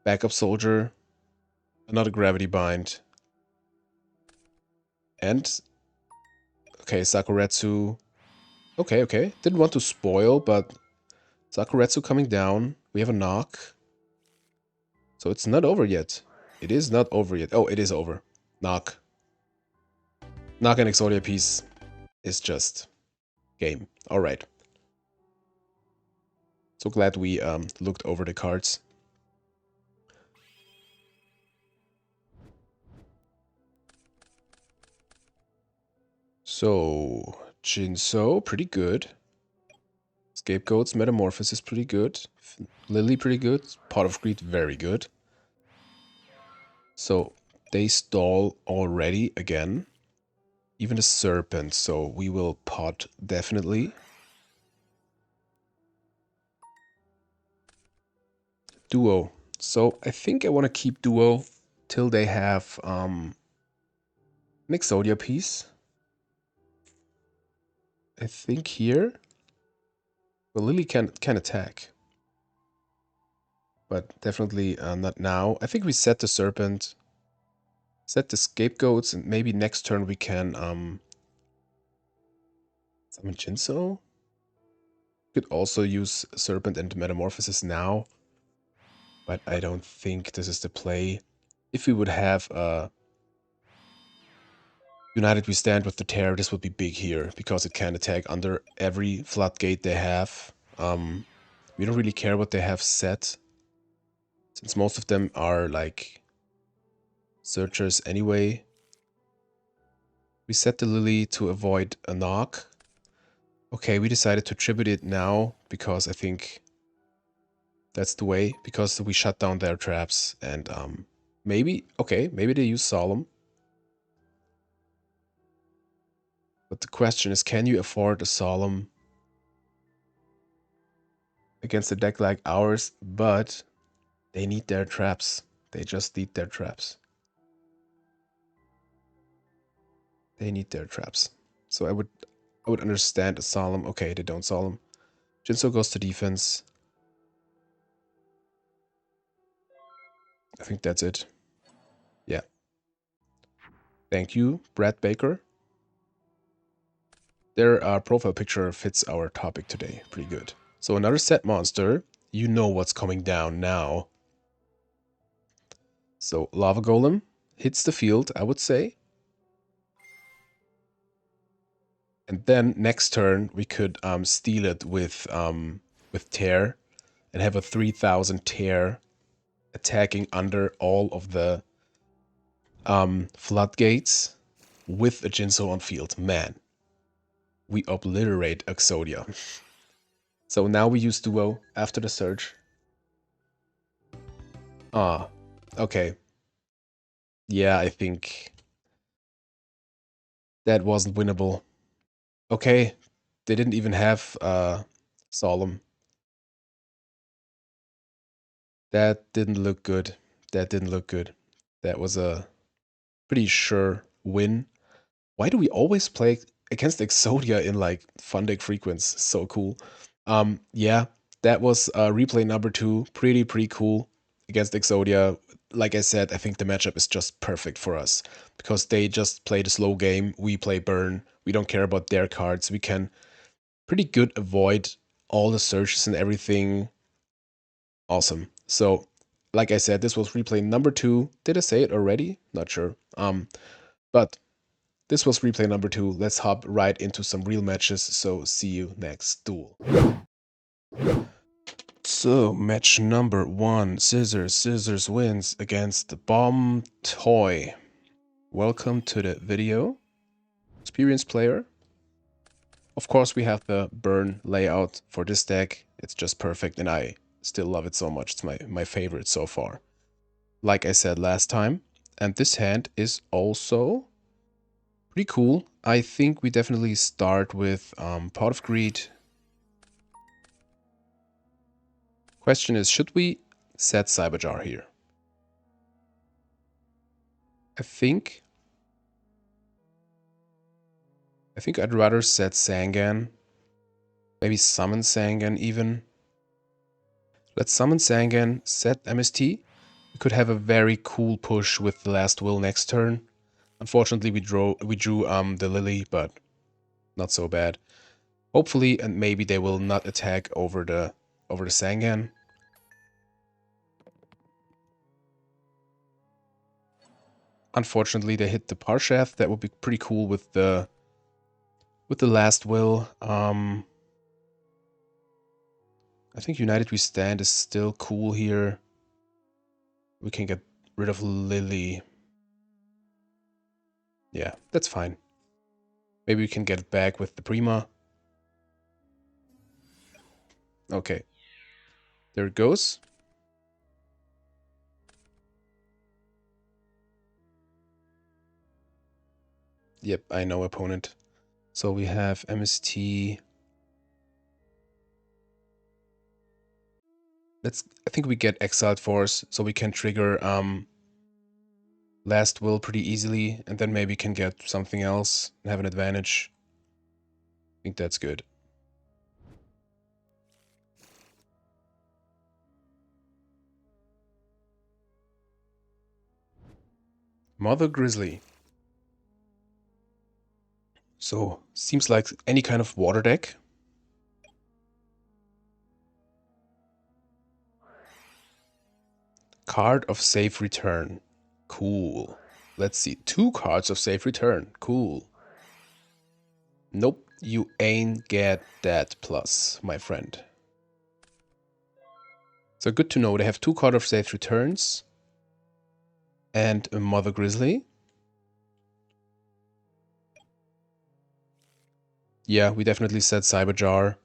Backup Soldier. Another Gravity Bind. And, okay, Sakuretsu. Okay, okay. Didn't want to spoil, but Sakuretsu coming down. We have a knock. So it's not over yet. It is not over yet. Oh, it is over. Knock. Knock and Exodia piece is just game. Alright. So glad we looked over the cards. So, Jinso, pretty good. Scapegoats, Metamorphosis, pretty good. Lily, pretty good. Pot of Greed, very good. So, they stall already again. Even the Serpent, so we will pot definitely. Duo. So, I think I want to keep Duo till they have an Exodia piece. I think here. Well, Lily can attack. But definitely not now. I think we set the Serpent. Set the Scapegoats, and maybe next turn we can summon Jinso. Could also use Serpent and Metamorphosis now. But I don't think this is the play. If we would have United We Stand with the Terror, this would be big here, because it can attack under every floodgate they have. We don't really care what they have set, since most of them are like searchers anyway. We set the Lily to avoid a knock. Okay, we decided to tribute it now, because I think that's the way, because we shut down their traps, and maybe they use Solemn. But the question is, can you afford a Solemn against a deck like ours? But they need their traps. They just need their traps. They need their traps. So I would understand a Solemn. Okay, they don't Solemn. Jinso goes to defense. I think that's it. Yeah. Thank you, Brad Baker. Their profile picture fits our topic today. Pretty good. So another set monster. You know what's coming down now. So Lava Golem hits the field, I would say. And then next turn we could steal it with Tear and have a 3000 Tear attacking under all of the floodgates with a Jinso on field. Man, we obliterate Exodia. So now we use Duo after the search. Ah, okay. Yeah, I think that wasn't winnable. Okay, they didn't even have Solemn. That didn't look good. That didn't look good. That was a pretty sure win. Why do we always play against Exodia in like Fun Deck Frequence? So cool. Yeah, that was replay number 2. Pretty cool against Exodia. Like I said, I think the matchup is just perfect for us because they just play the slow game. We play burn. We don't care about their cards. We can pretty good avoid all the searches and everything. Awesome. So, like I said, this was replay number 2. Did I say it already? Not sure. But this was replay number 2. Let's hop right into some real matches. So, see you next duel. So, match number 1. Scissors wins against Bomb Toy. Welcome to the video. Experienced player. Of course, we have the burn layout for this deck. It's just perfect, and I still love it so much. It's my favorite so far. Like I said last time. And this hand is also pretty cool. I think we definitely start with Pot of Greed. Question is, should we set Cyberjar here? I think I'd rather set Sangan. Maybe summon Sangan even. Let's summon Sangan, set MST. We could have a very cool push with the last will next turn. Unfortunately, we drew the Lily, but not so bad. Hopefully, and maybe they will not attack over the Sangan. Unfortunately, they hit the Parshath. That would be pretty cool with the last will. I think United We Stand is still cool here. We can get rid of Lily. Yeah, that's fine. Maybe we can get it back with the Prima. Okay. There it goes. Yep, I know opponent. So we have MST. I think we get Exiled Force, so we can trigger Last Will pretty easily, and then maybe can get something else and have an advantage. I think that's good. Mother Grizzly. So, seems like any kind of water deck. Card of Safe Return. Cool. Let's see. 2 cards of Safe Return. Cool. Nope, you ain't get that plus, my friend. So good to know. They have 2 cards of Safe Returns. And a Mother Grizzly. Yeah, we definitely said Cyberjar.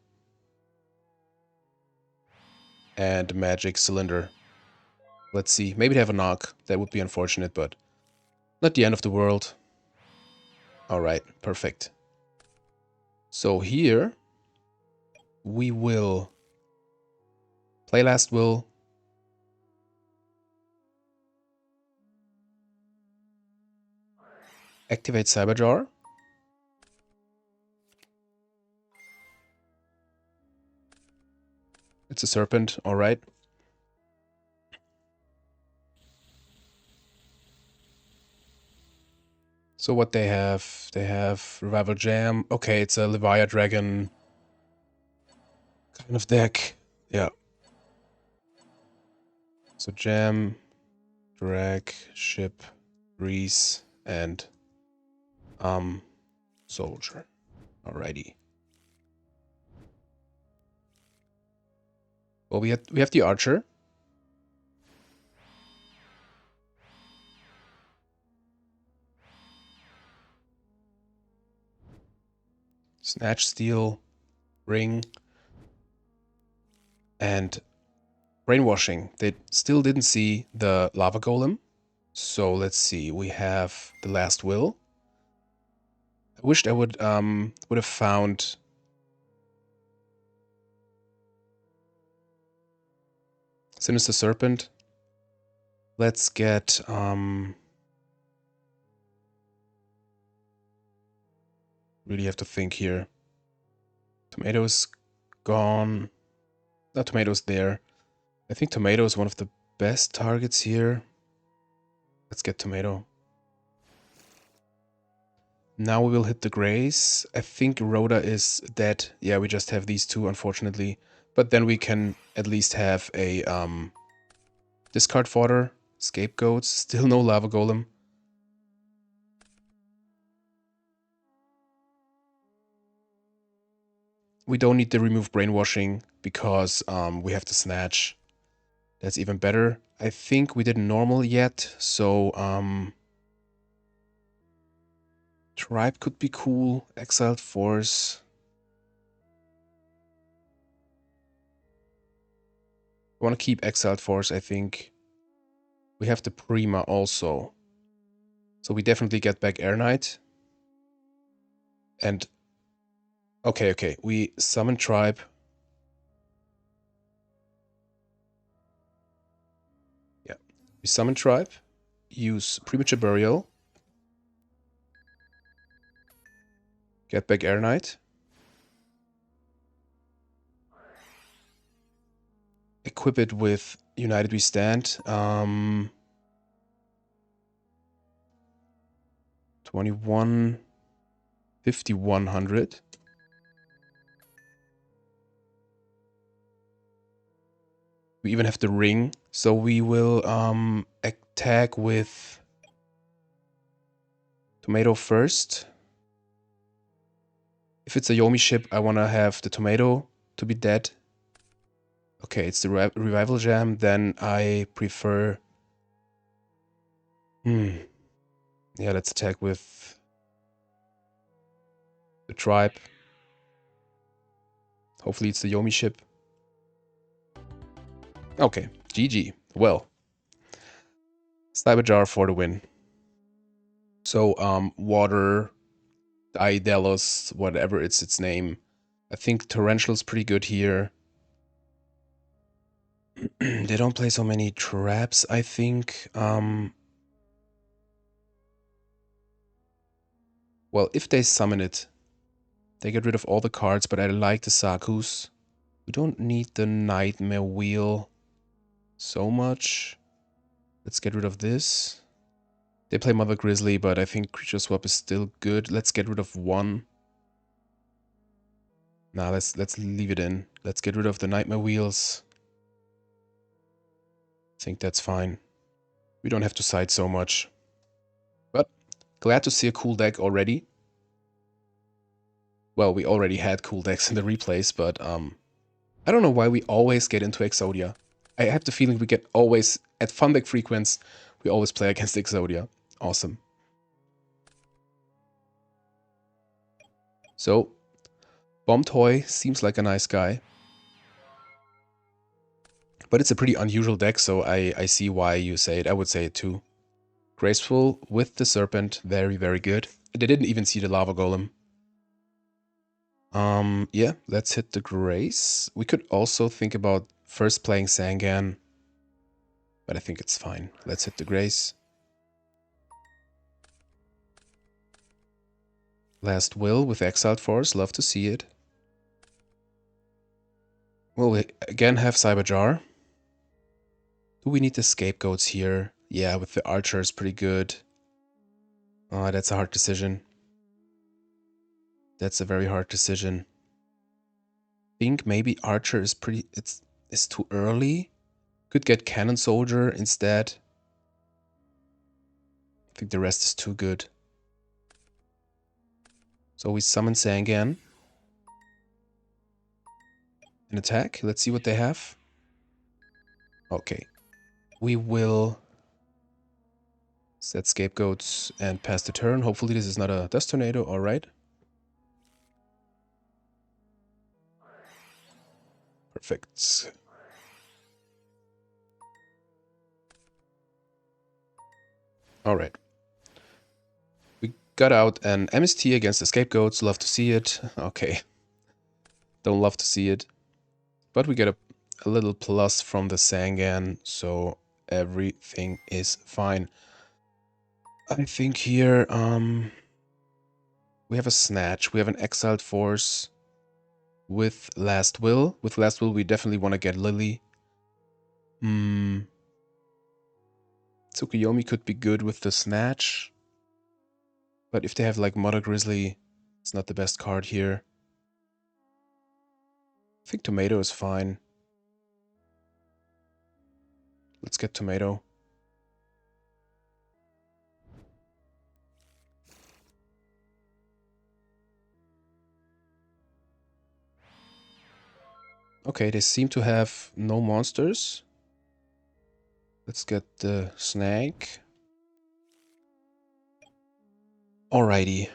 And Magic Cylinder. Let's see. Maybe they have a knock. That would be unfortunate, but not the end of the world. Alright, perfect. So here we will play Last Will. Activate Cyberjar. It's a serpent, alright. So what they have Revival Jam. Okay, it's a Levia Dragon kind of deck. Yeah. So Jam, Drag, Ship, Grease, and Soldier. Alrighty. Well, we have the Archer. Snatch, Steal, Ring, and Brainwashing. They still didn't see the Lava Golem. So let's see. We have the Last Will. I wished I would have found Sinister Serpent. Let's get really have to think here. Tomato's gone. No, Tomato's there. I think Tomato is one of the best targets here. Let's get Tomato. Now we will hit the Grays. I think Rhoda is dead. Yeah, we just have these 2, unfortunately. But then we can at least have a discard fodder, scapegoats. Still no Lava Golem. We don't need to remove Brainwashing because we have to Snatch. That's even better. I think we didn't normal yet, so Tribe could be cool. Exiled Force. I want to keep Exiled Force, I think. We have the Prima also. So we definitely get back Air Knight. And okay. We summon Tribe. Yeah. We summon Tribe. Use Premature Burial. Get back Air Knight. Equip it with United We Stand. 21, 5100. We even have the ring, so we will attack with tomato first. If it's a Yomi ship, I want to have the tomato to be dead. Okay, it's the revival jam, then I prefer... Yeah, let's attack with the tribe. Hopefully it's the Yomi ship. Okay, GG. Well, Cyberjar for the win. So, water, Daedalus, whatever it's its name. I think Torrential's pretty good here. They don't play so many traps, I think. Well, if they summon it, they get rid of all the cards, but I like the Sakus. We don't need the Nightmare Wheel so much. Let's get rid of this. They play Mother Grizzly, but I think Creature Swap is still good. Let's get rid of one. Nah, let's leave it in. Let's get rid of the Nightmare Wheels. I think that's fine. We don't have to side so much. But glad to see a cool deck already. Well, we already had cool decks in the replays, but I don't know why we always get into Exodia. I have the feeling we get always, at Fun Deck Frequence, we always play against Exodia. Awesome. So, Bomb Toy seems like a nice guy. But it's a pretty unusual deck, so I see why you say it. I would say it too. Graceful with the Serpent, very, very good. They didn't even see the Lava Golem. Yeah, let's hit the Grace. We could also think about first playing Sangan, but I think it's fine. Let's hit the Grace. Last Will with Exiled Force, love to see it. Well, we again have Cyberjar. Do we need the Scapegoats here? Yeah, with the Archer is pretty good. Oh, that's a hard decision. That's a very hard decision. I think maybe Archer is pretty... It's too early. Could get Cannon Soldier instead. I think the rest is too good. So we summon Sangan. An attack. Let's see what they have. Okay. We will set Scapegoats and pass the turn. Hopefully this is not a Dust Tornado. Alright. Perfect. Alright. We got out an MST against the Scapegoats. Love to see it. Okay. Don't love to see it. But we get a little plus from the Sangan, so everything is fine. I think here, we have a Snatch. We have an Exiled Force with Last Will. With Last Will, we definitely want to get Lily. Tsukuyomi could be good with the Snatch. But if they have like Mother Grizzly, it's not the best card here. I think Tomato is fine. Let's get Tomato. Okay, they seem to have no monsters. Let's get the Snake. Alrighty.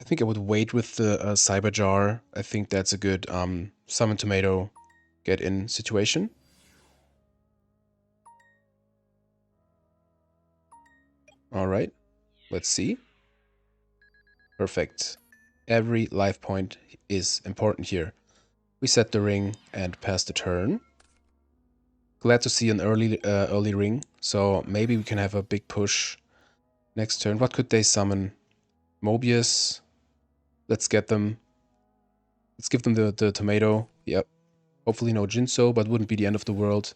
I think I would wait with the Cyberjar. I think that's a good Summon Tomato get in situation. Alright, let's see. Perfect. Every life point is important here. We set the ring and pass the turn. Glad to see an early ring, so maybe we can have a big push next turn. What could they summon? Mobius. Let's get them. Let's give them the tomato. Yep. Hopefully no Jinso, but wouldn't be the end of the world.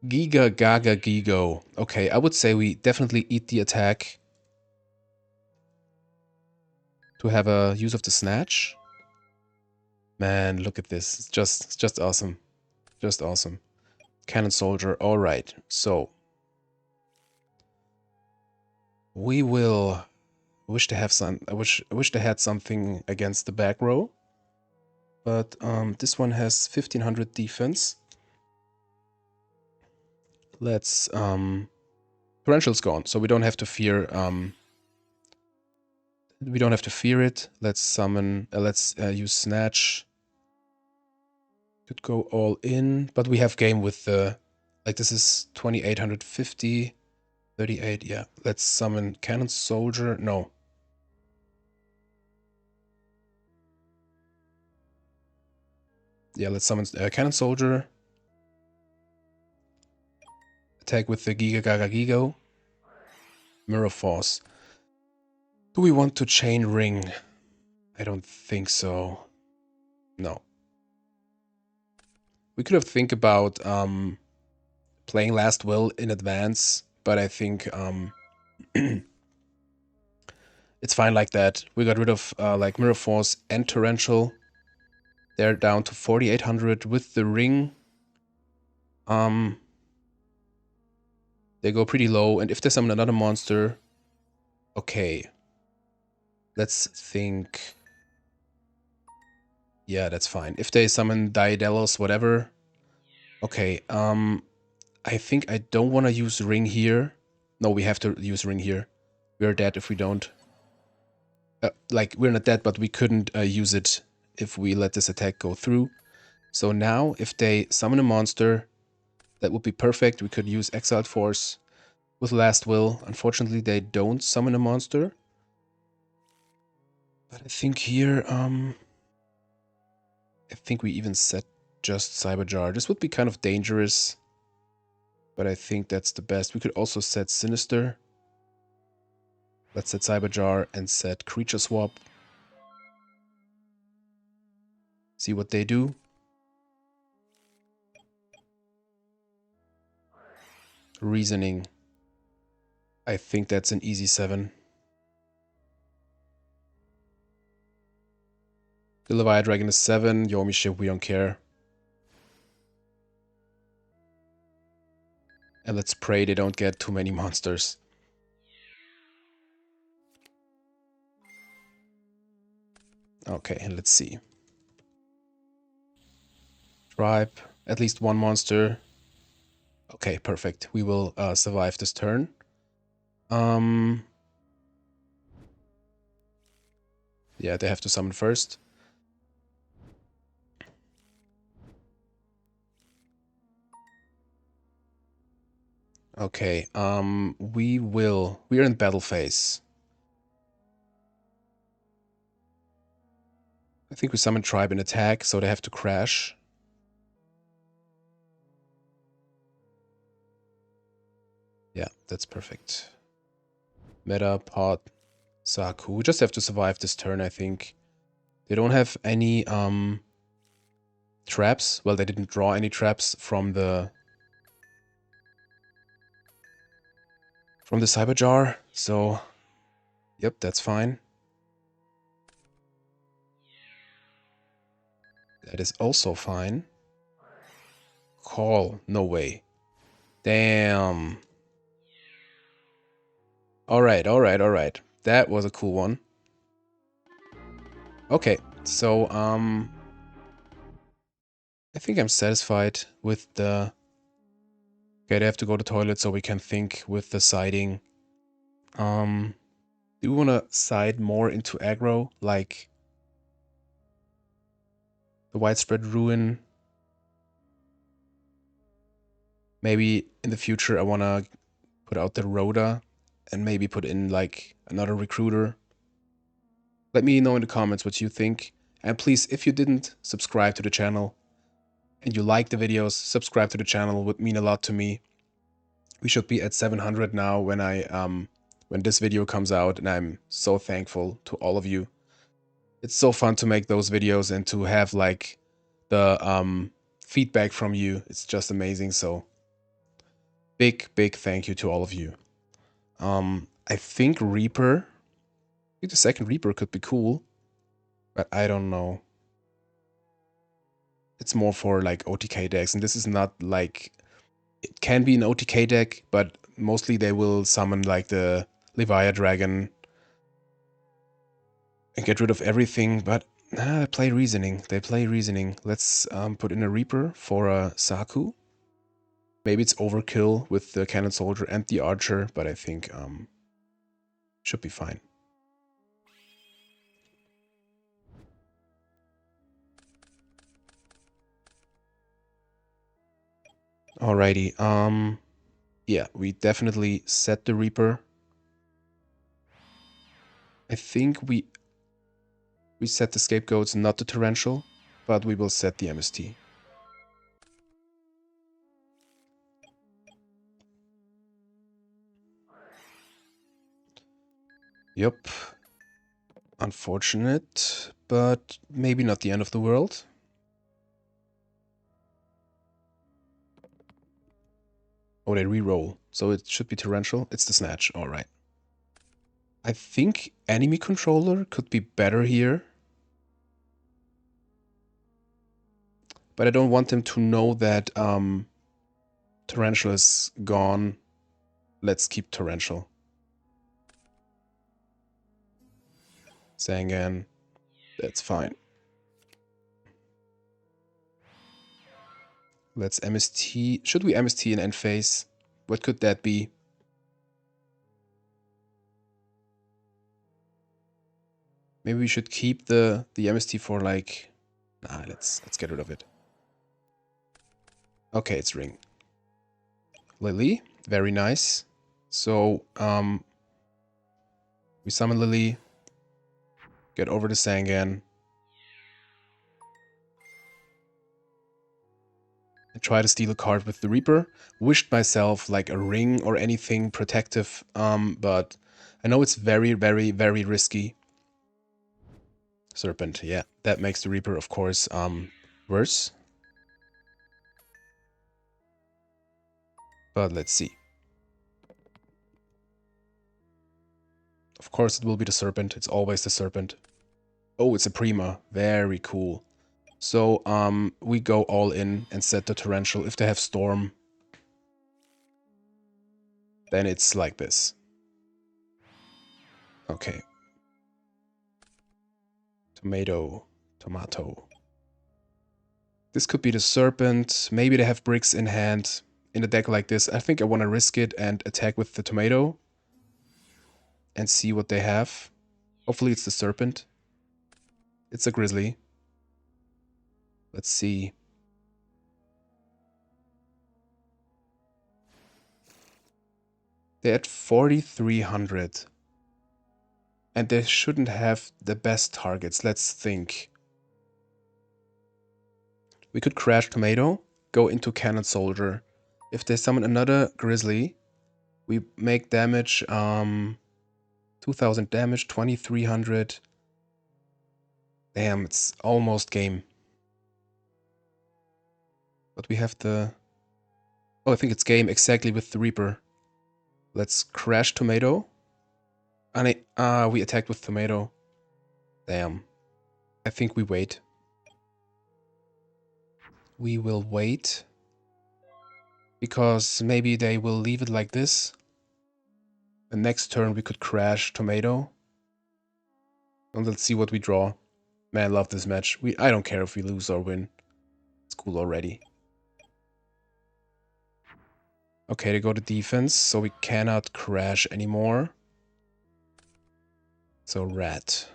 Giga Gaga Gigo. Okay, I would say we definitely eat the attack to have a use of the Snatch. Man, look at this. It's just awesome. Just awesome. Cannon Soldier. All right. So we will wish to have some. I wish they had something against the back row, but this one has 1500 defense. Let's Torrential's gone, so we don't have to fear. We don't have to fear it. Let's summon. Let's use Snatch. Could go all in, but we have game with the. Like this is 2850, 38. Yeah. Let's summon Cannon Soldier. No. Yeah. Let's summon Cannon Soldier. Attack with the Giga Gaga Gigo. Mirror Force. Do we want to Chain Ring? I don't think so. No. We could have think about playing Last Will in advance, but I think it's fine like that. We got rid of like Mirror Force and Torrential. They're down to 4800 with the ring. They go pretty low, and if they summon another monster, okay. Let's think. Yeah, that's fine. If they summon Daedalus, whatever. Okay, I think I don't want to use ring here. No, we have to use ring here. We're dead if we don't. Like, we're not dead, but we couldn't use it if we let this attack go through. So now, if they summon a monster, that would be perfect. We could use Exiled Force with Last Will. Unfortunately, they don't summon a monster. But I think here, I think we even set just Cyberjar. This would be kind of dangerous, but I think that's the best. We could also set Sinister. Let's set Cyberjar and set Creature Swap. See what they do. Reasoning. I think that's an easy 7. The Leviathan Dragon is 7. Yomi Ship, we don't care. And let's pray they don't get too many monsters. Okay, and let's see. Tribe, at least one monster. Okay, perfect. We will survive this turn. Yeah, they have to summon first. Okay, we're in battle phase. I think we summon Tribe in attack, so they have to crash. Yeah, that's perfect. Meta, Pot, Saku. We just have to survive this turn, I think. They don't have any traps. Well, they didn't draw any traps from the Cyberjar, so yep, that's fine. That is also fine. Call, no way. Damn. Alright, alright, alright. That was a cool one. Okay, so I think I'm satisfied with the... Okay, they have to go to the toilet so we can think with the siding. Do we want to side more into aggro, like the Widespread Ruin? Maybe in the future I want to put out the Rhoda and maybe put in like another recruiter. Let me know in the comments what you think. And please, if you didn't subscribe to the channel and you like the videos, subscribe to the channel. Would mean a lot to me. We should be at 700 now when this video comes out, and I'm so thankful to all of you. It's so fun to make those videos and to have like the feedback from you. It's just amazing. So big thank you to all of you. I think Reaper. I think the second Reaper could be cool, but I don't know. It's more for like OTK decks, and this is not like It can be an OTK deck, but mostly they will summon like the Levia Dragon and get rid of everything, but they play Reasoning. They play Reasoning. Let's put in a Reaper for a Saku. Maybe it's overkill with the Cannon Soldier and the Archer, but I think should be fine. Alrighty, yeah, we definitely set the Reaper. I think we set the Scapegoats, not the Torrential, but we will set the MST. Yup. Unfortunate, but maybe not the end of the world. Oh, they re-roll, so it should be Torrential. It's the Snatch, alright. I think enemy controller could be better here. But I don't want them to know that Torrential is gone. Let's keep Torrential. Sangan, that's fine. Let's MST. Should we MST in end phase? What could that be? Maybe we should keep the MST for like... Nah, let's get rid of it. Okay, it's Ring. Lily, very nice. So, we summon Lily. Get over to Sangan. And try to steal a card with the Reaper. Wished myself like a ring or anything protective, but I know it's very, very, very risky. Serpent, yeah, that makes the Reaper, of course, worse. But let's see. Of course it will be the Serpent, it's always the Serpent. Oh, it's a Prima, very cool. So, we go all in and set the Torrential. If they have Storm, then it's like this. Okay. Tomato. This could be the Serpent. Maybe they have bricks in hand in a deck like this. I think I want to risk it and attack with the Tomato and see what they have. Hopefully it's the Serpent. It's a Grizzly. Let's see. They're at 4,300. And they shouldn't have the best targets. Let's think. We could crash Tomato, go into Cannon Soldier. If they summon another Grizzly, we make damage, 2,000 damage, 2,300. Damn, it's almost game. But we have the... Oh, I think it's game exactly with the Reaper. Let's crash Tomato. And we attacked with Tomato. Damn. I think we wait. We will wait. Because maybe they will leave it like this. The next turn we could crash Tomato. And let's see what we draw. Man, I love this match. I don't care if we lose or win. It's cool already. Okay, they go to defense, so we cannot crash anymore. So rat.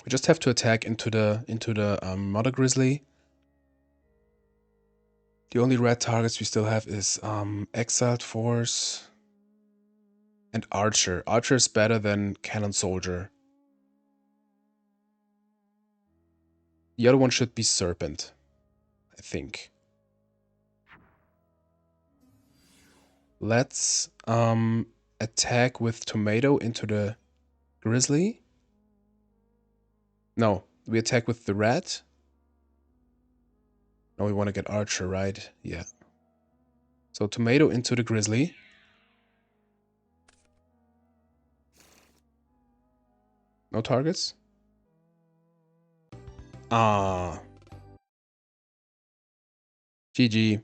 We just have to attack into the Mother Grizzly. The only red targets we still have is Exiled Force and Archer. Archer is better than Cannon Soldier. The other one should be Serpent, I think. Let's attack with Tomato into the Grizzly. No, we attack with the rat. No, we want to get Archer, right? Yeah. So Tomato into the Grizzly. No targets? Ah. GG.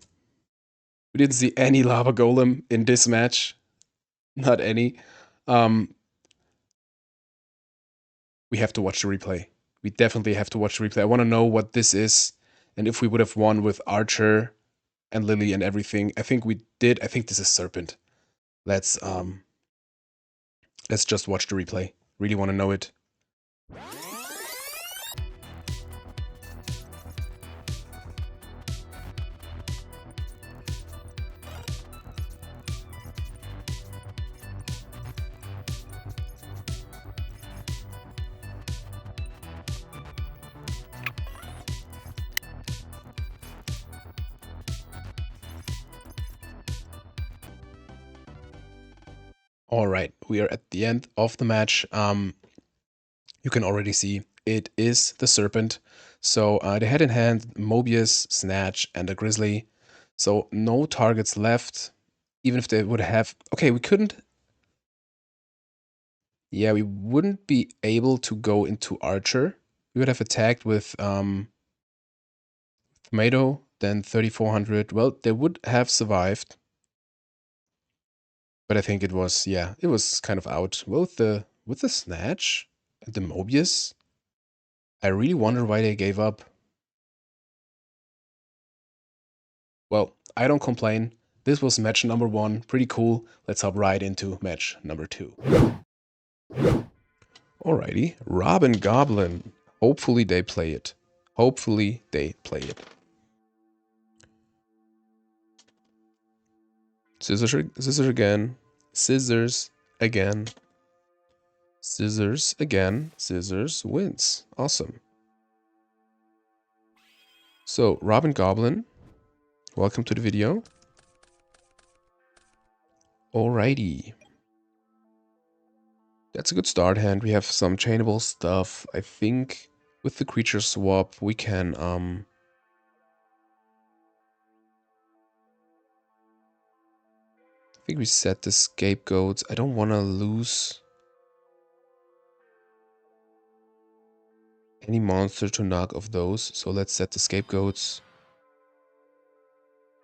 We didn't see any Lava Golem in this match. Not any. Um, we have to watch the replay. We definitely have to watch the replay. I want to know what this is, and if we would have won with Archer and Lily and everything. I think we did. I think this is Serpent. Let's just watch the replay. Really want to know it. All right, we are at the end of the match. You can already see it is the Serpent. So they had in hand Mobius, Snatch, and a Grizzly. So no targets left. Even if they would have... Okay, we couldn't... Yeah, we wouldn't be able to go into Archer. We would have attacked with Tomato, then 3400. Well, they would have survived. But I think it was, yeah, it was kind of out. Well, with the Snatch and the Mobius, I really wonder why they gave up. Well, I don't complain. This was match number 1. Pretty cool. Let's hop right into match number 2. Alrighty. Robin Goblin. Hopefully they play it. Hopefully they play it. Scissors again. Scissors again. Scissors again. Scissors wins. Awesome. So, Robin Goblin, welcome to the video. Alrighty. That's a good start hand. We have some chainable stuff. I think with the creature swap we can I think we set the scapegoats. I don't want to lose any monster to knock of those. So let's set the scapegoats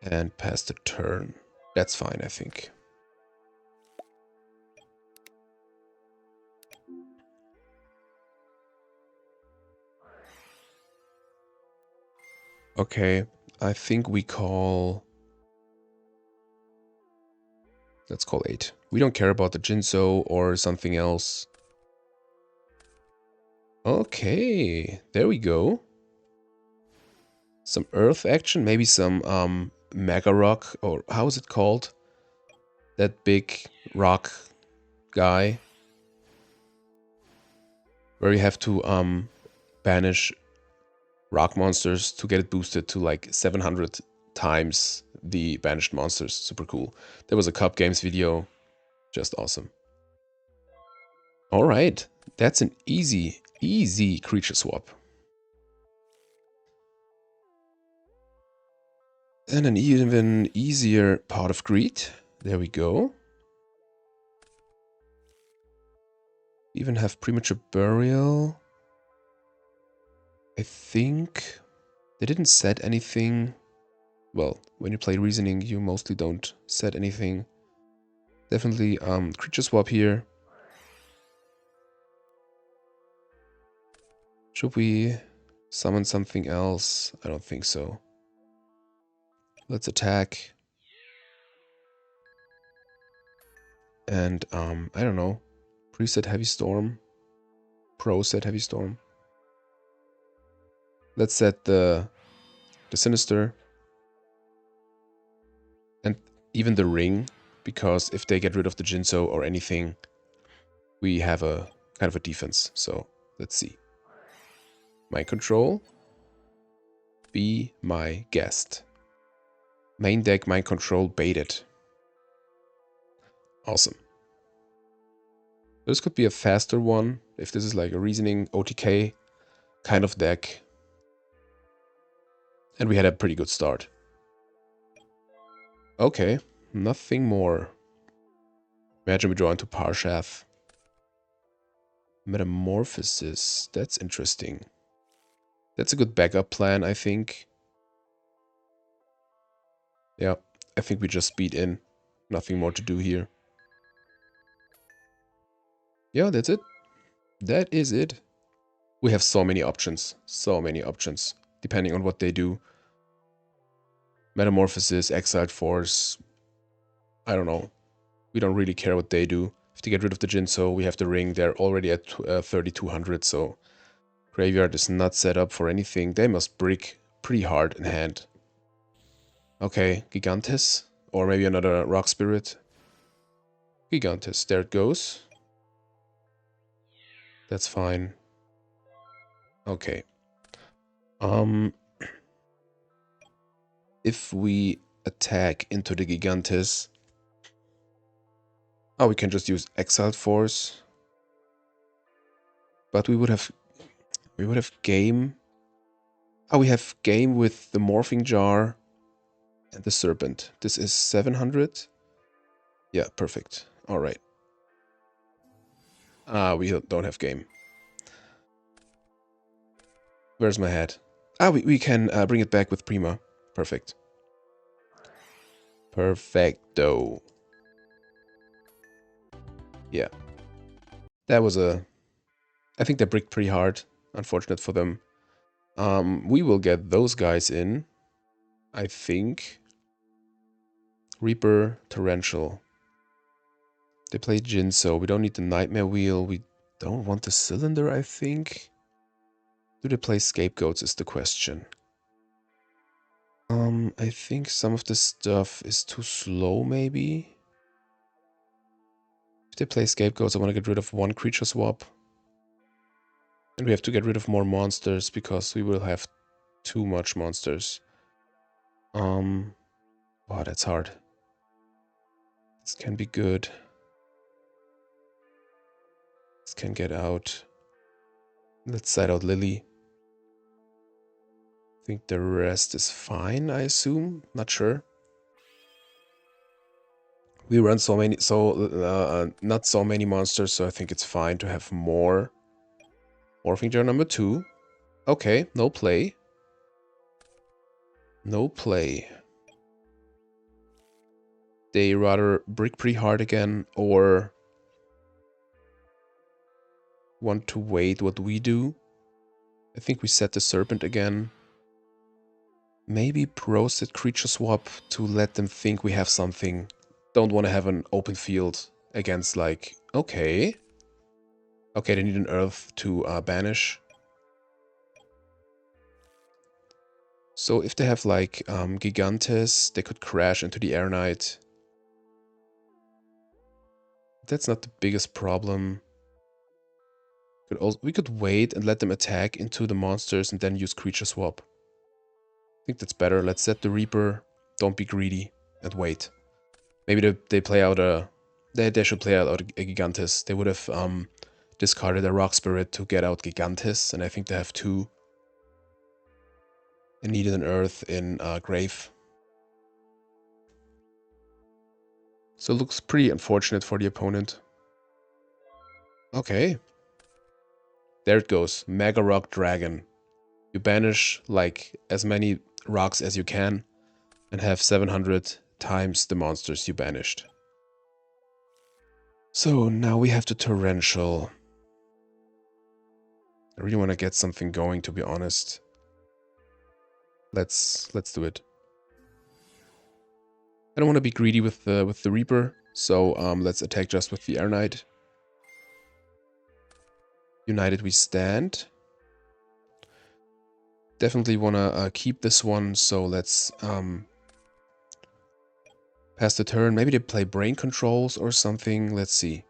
and pass the turn. That's fine, I think. Okay, I think we call... Let's call 8. We don't care about the Jinso or something else. Okay, there we go. Some earth action, maybe some Mega Rock, or how is it called? That big rock guy. Where you have to banish rock monsters to get it boosted to like 700 times the banished monsters. Super cool. There was a Cup Games video. Just awesome. Alright, that's an easy creature swap. And an even easier Pot of Greed. There we go. Even have Premature Burial. I think they didn't set anything. Well, when you play Reasoning, you mostly don't set anything. Definitely creature swap here. Should we summon something else? I don't think so. Let's attack. And I don't know. Preset Heavy Storm. Pro set Heavy Storm. Let's set the Sinister. And even the Ring. Because if they get rid of the Jinso or anything, we have a kind of a defense. So let's see. Mind Control. Be my guest. Main deck Mind Control baited. Awesome. This could be a faster one if this is like a Reasoning OTK kind of deck. And we had a pretty good start. Okay, nothing more. Imagine we draw into Parshath. Metamorphosis, that's interesting. That's a good backup plan, I think. Yeah, I think we just speed in. Nothing more to do here. Yeah, that's it. That is it. We have so many options. So many options. Depending on what they do. Metamorphosis, Exiled Force. I don't know. We don't really care what they do. If they get rid of the Jinso, we have the ring. They're already at 3200, so graveyard is not set up for anything. They must brick pretty hard in hand. Okay, Gigantes. Or maybe another Rock Spirit. Gigantes, there it goes. That's fine. Okay. If we attack into the Gigantes... Oh, we can just use Exiled Force. But we would have game. Oh, we have game with the Morphing Jar and the Serpent. This is 700. Yeah, perfect. All right. We don't have game. Where's my head? We can bring it back with Prima. Perfect. Perfecto. Yeah. That was a... I think they bricked pretty hard. Unfortunate for them. We will get those guys in. I think. Reaper, Torrential. They play Jinso. We don't need the Nightmare Wheel. We don't want the Cylinder, I think. Do they play Scapegoats is the question. I think some of the stuff is too slow, maybe. If they play Scapegoats, I want to get rid of one creature swap. And we have to get rid of more monsters, because we will have too much monsters. Wow, that's hard. This can be good. This can get out. Let's side out Lily. I think the rest is fine, I assume. Not sure. We run so many, not so many monsters, so I think it's fine to have more. Morphing Jar number 2. Okay, no play. No play. They rather brick pretty hard again, or want to wait what we do. I think we set the Serpent again. Maybe Pro-Set creature swap to let them think we have something. Don't want to have an open field against, like, okay. Okay, they need an Earth to banish. So if they have, like, Gigantes, they could crash into the Air Knight. That's not the biggest problem. We could wait and let them attack into the monsters and then use creature swap. I think that's better. Let's set the Reaper. Don't be greedy and wait. Maybe they play out a... They should play out a Gigantes. They would have discarded a Rock Spirit to get out Gigantes, and I think they have 2. And needed an Earth in Grave. So it looks pretty unfortunate for the opponent. Okay. There it goes. Mega Rock Dragon. You banish like as many rocks as you can and have 700 times the monsters you banished. So now we have the Torrential. I really want to get something going, to be honest. Let's do it. I don't want to be greedy with the Reaper, so let's attack just with the Air Knight. United we stand. Definitely want to keep this one, so let's pass the turn. Maybe they play Brain Controls or something. Let's see.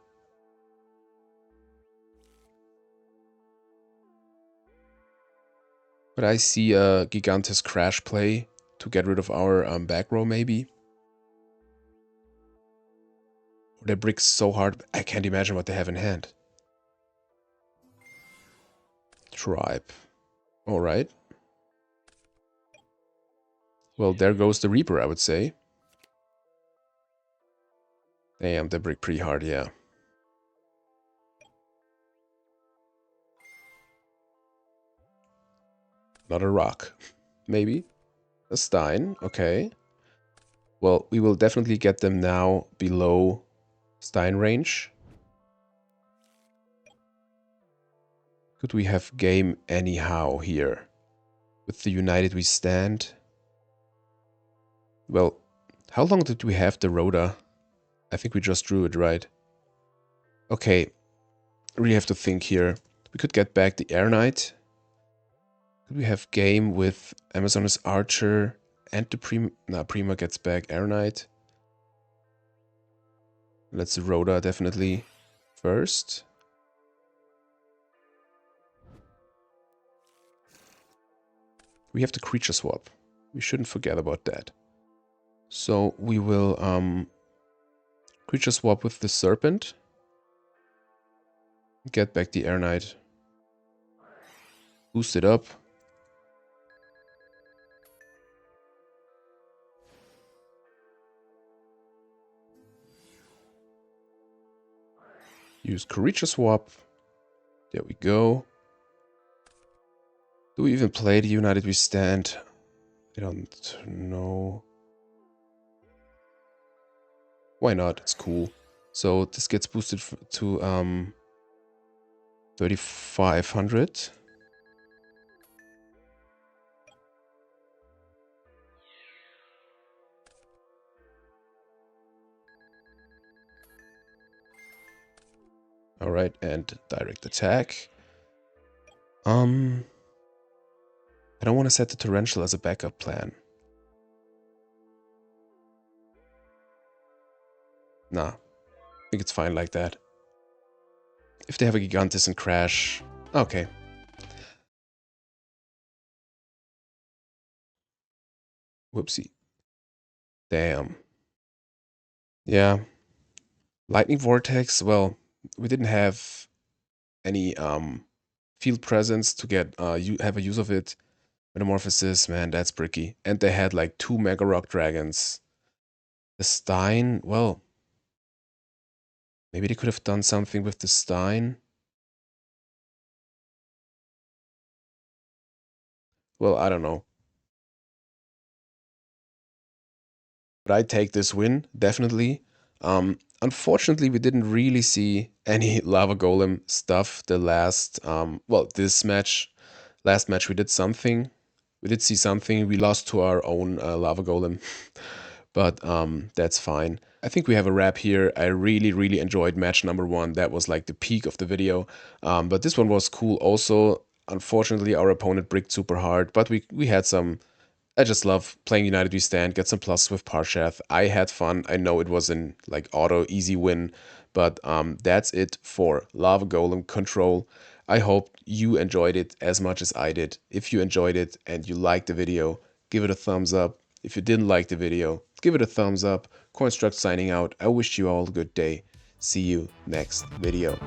But I see a Gigantes Crash play to get rid of our back row, maybe. They brick so hard, I can't imagine what they have in hand. Tribe. Alright. Well, there goes the Reaper, I would say. Damn, they brick pretty hard, yeah. Not a rock. Maybe. A Stein, okay. Well, we will definitely get them now below Stein range. Could we have game anyhow here? With the United We Stand. Well, how long did we have the Rhoda? I think we just drew it, right? Okay, really have to think here. We could get back the Air Knight. Could we have game with Amazoness Archer and the Prima? Nah, Prima gets back Air Knight. Let's Rhoda definitely first. We have the creature swap. We shouldn't forget about that. So we will creature swap with the Serpent. Get back the Air Knight. Boost it up. Use creature swap. There we go. Do we even play the United We Stand? I don't know. Why not? It's cool. So this gets boosted to 3,500. All right, and direct attack. I don't want to set the Torrential as a backup plan. Nah, I think it's fine like that. If they have a Gigantis and Crash, okay. Whoopsie. Damn. Yeah. Lightning Vortex, well, we didn't have any field presence to get have a use of it. Metamorphosis, man, that's bricky. And they had like 2 Mega Rock Dragons. The Stein, well, maybe they could have done something with the Stein. Well, I don't know. But I take this win, definitely. Unfortunately, we didn't really see any Lava Golem stuff the last, well, this match. Last match we did something. We did see something. We lost to our own Lava Golem. But that's fine. I think we have a wrap here. I really enjoyed match number 1. That was like the peak of the video. But this one was cool also. Unfortunately, our opponent bricked super hard, but we had some... I just love playing United We Stand, get some plus with Parshath. I had fun. I know it was an like auto easy win, but that's it for Lava Golem Control. I hope you enjoyed it as much as I did. If you enjoyed it and you liked the video, give it a thumbs up. If you didn't like the video, give it a thumbs up. Construct signing out. I wish you all a good day. See you next video.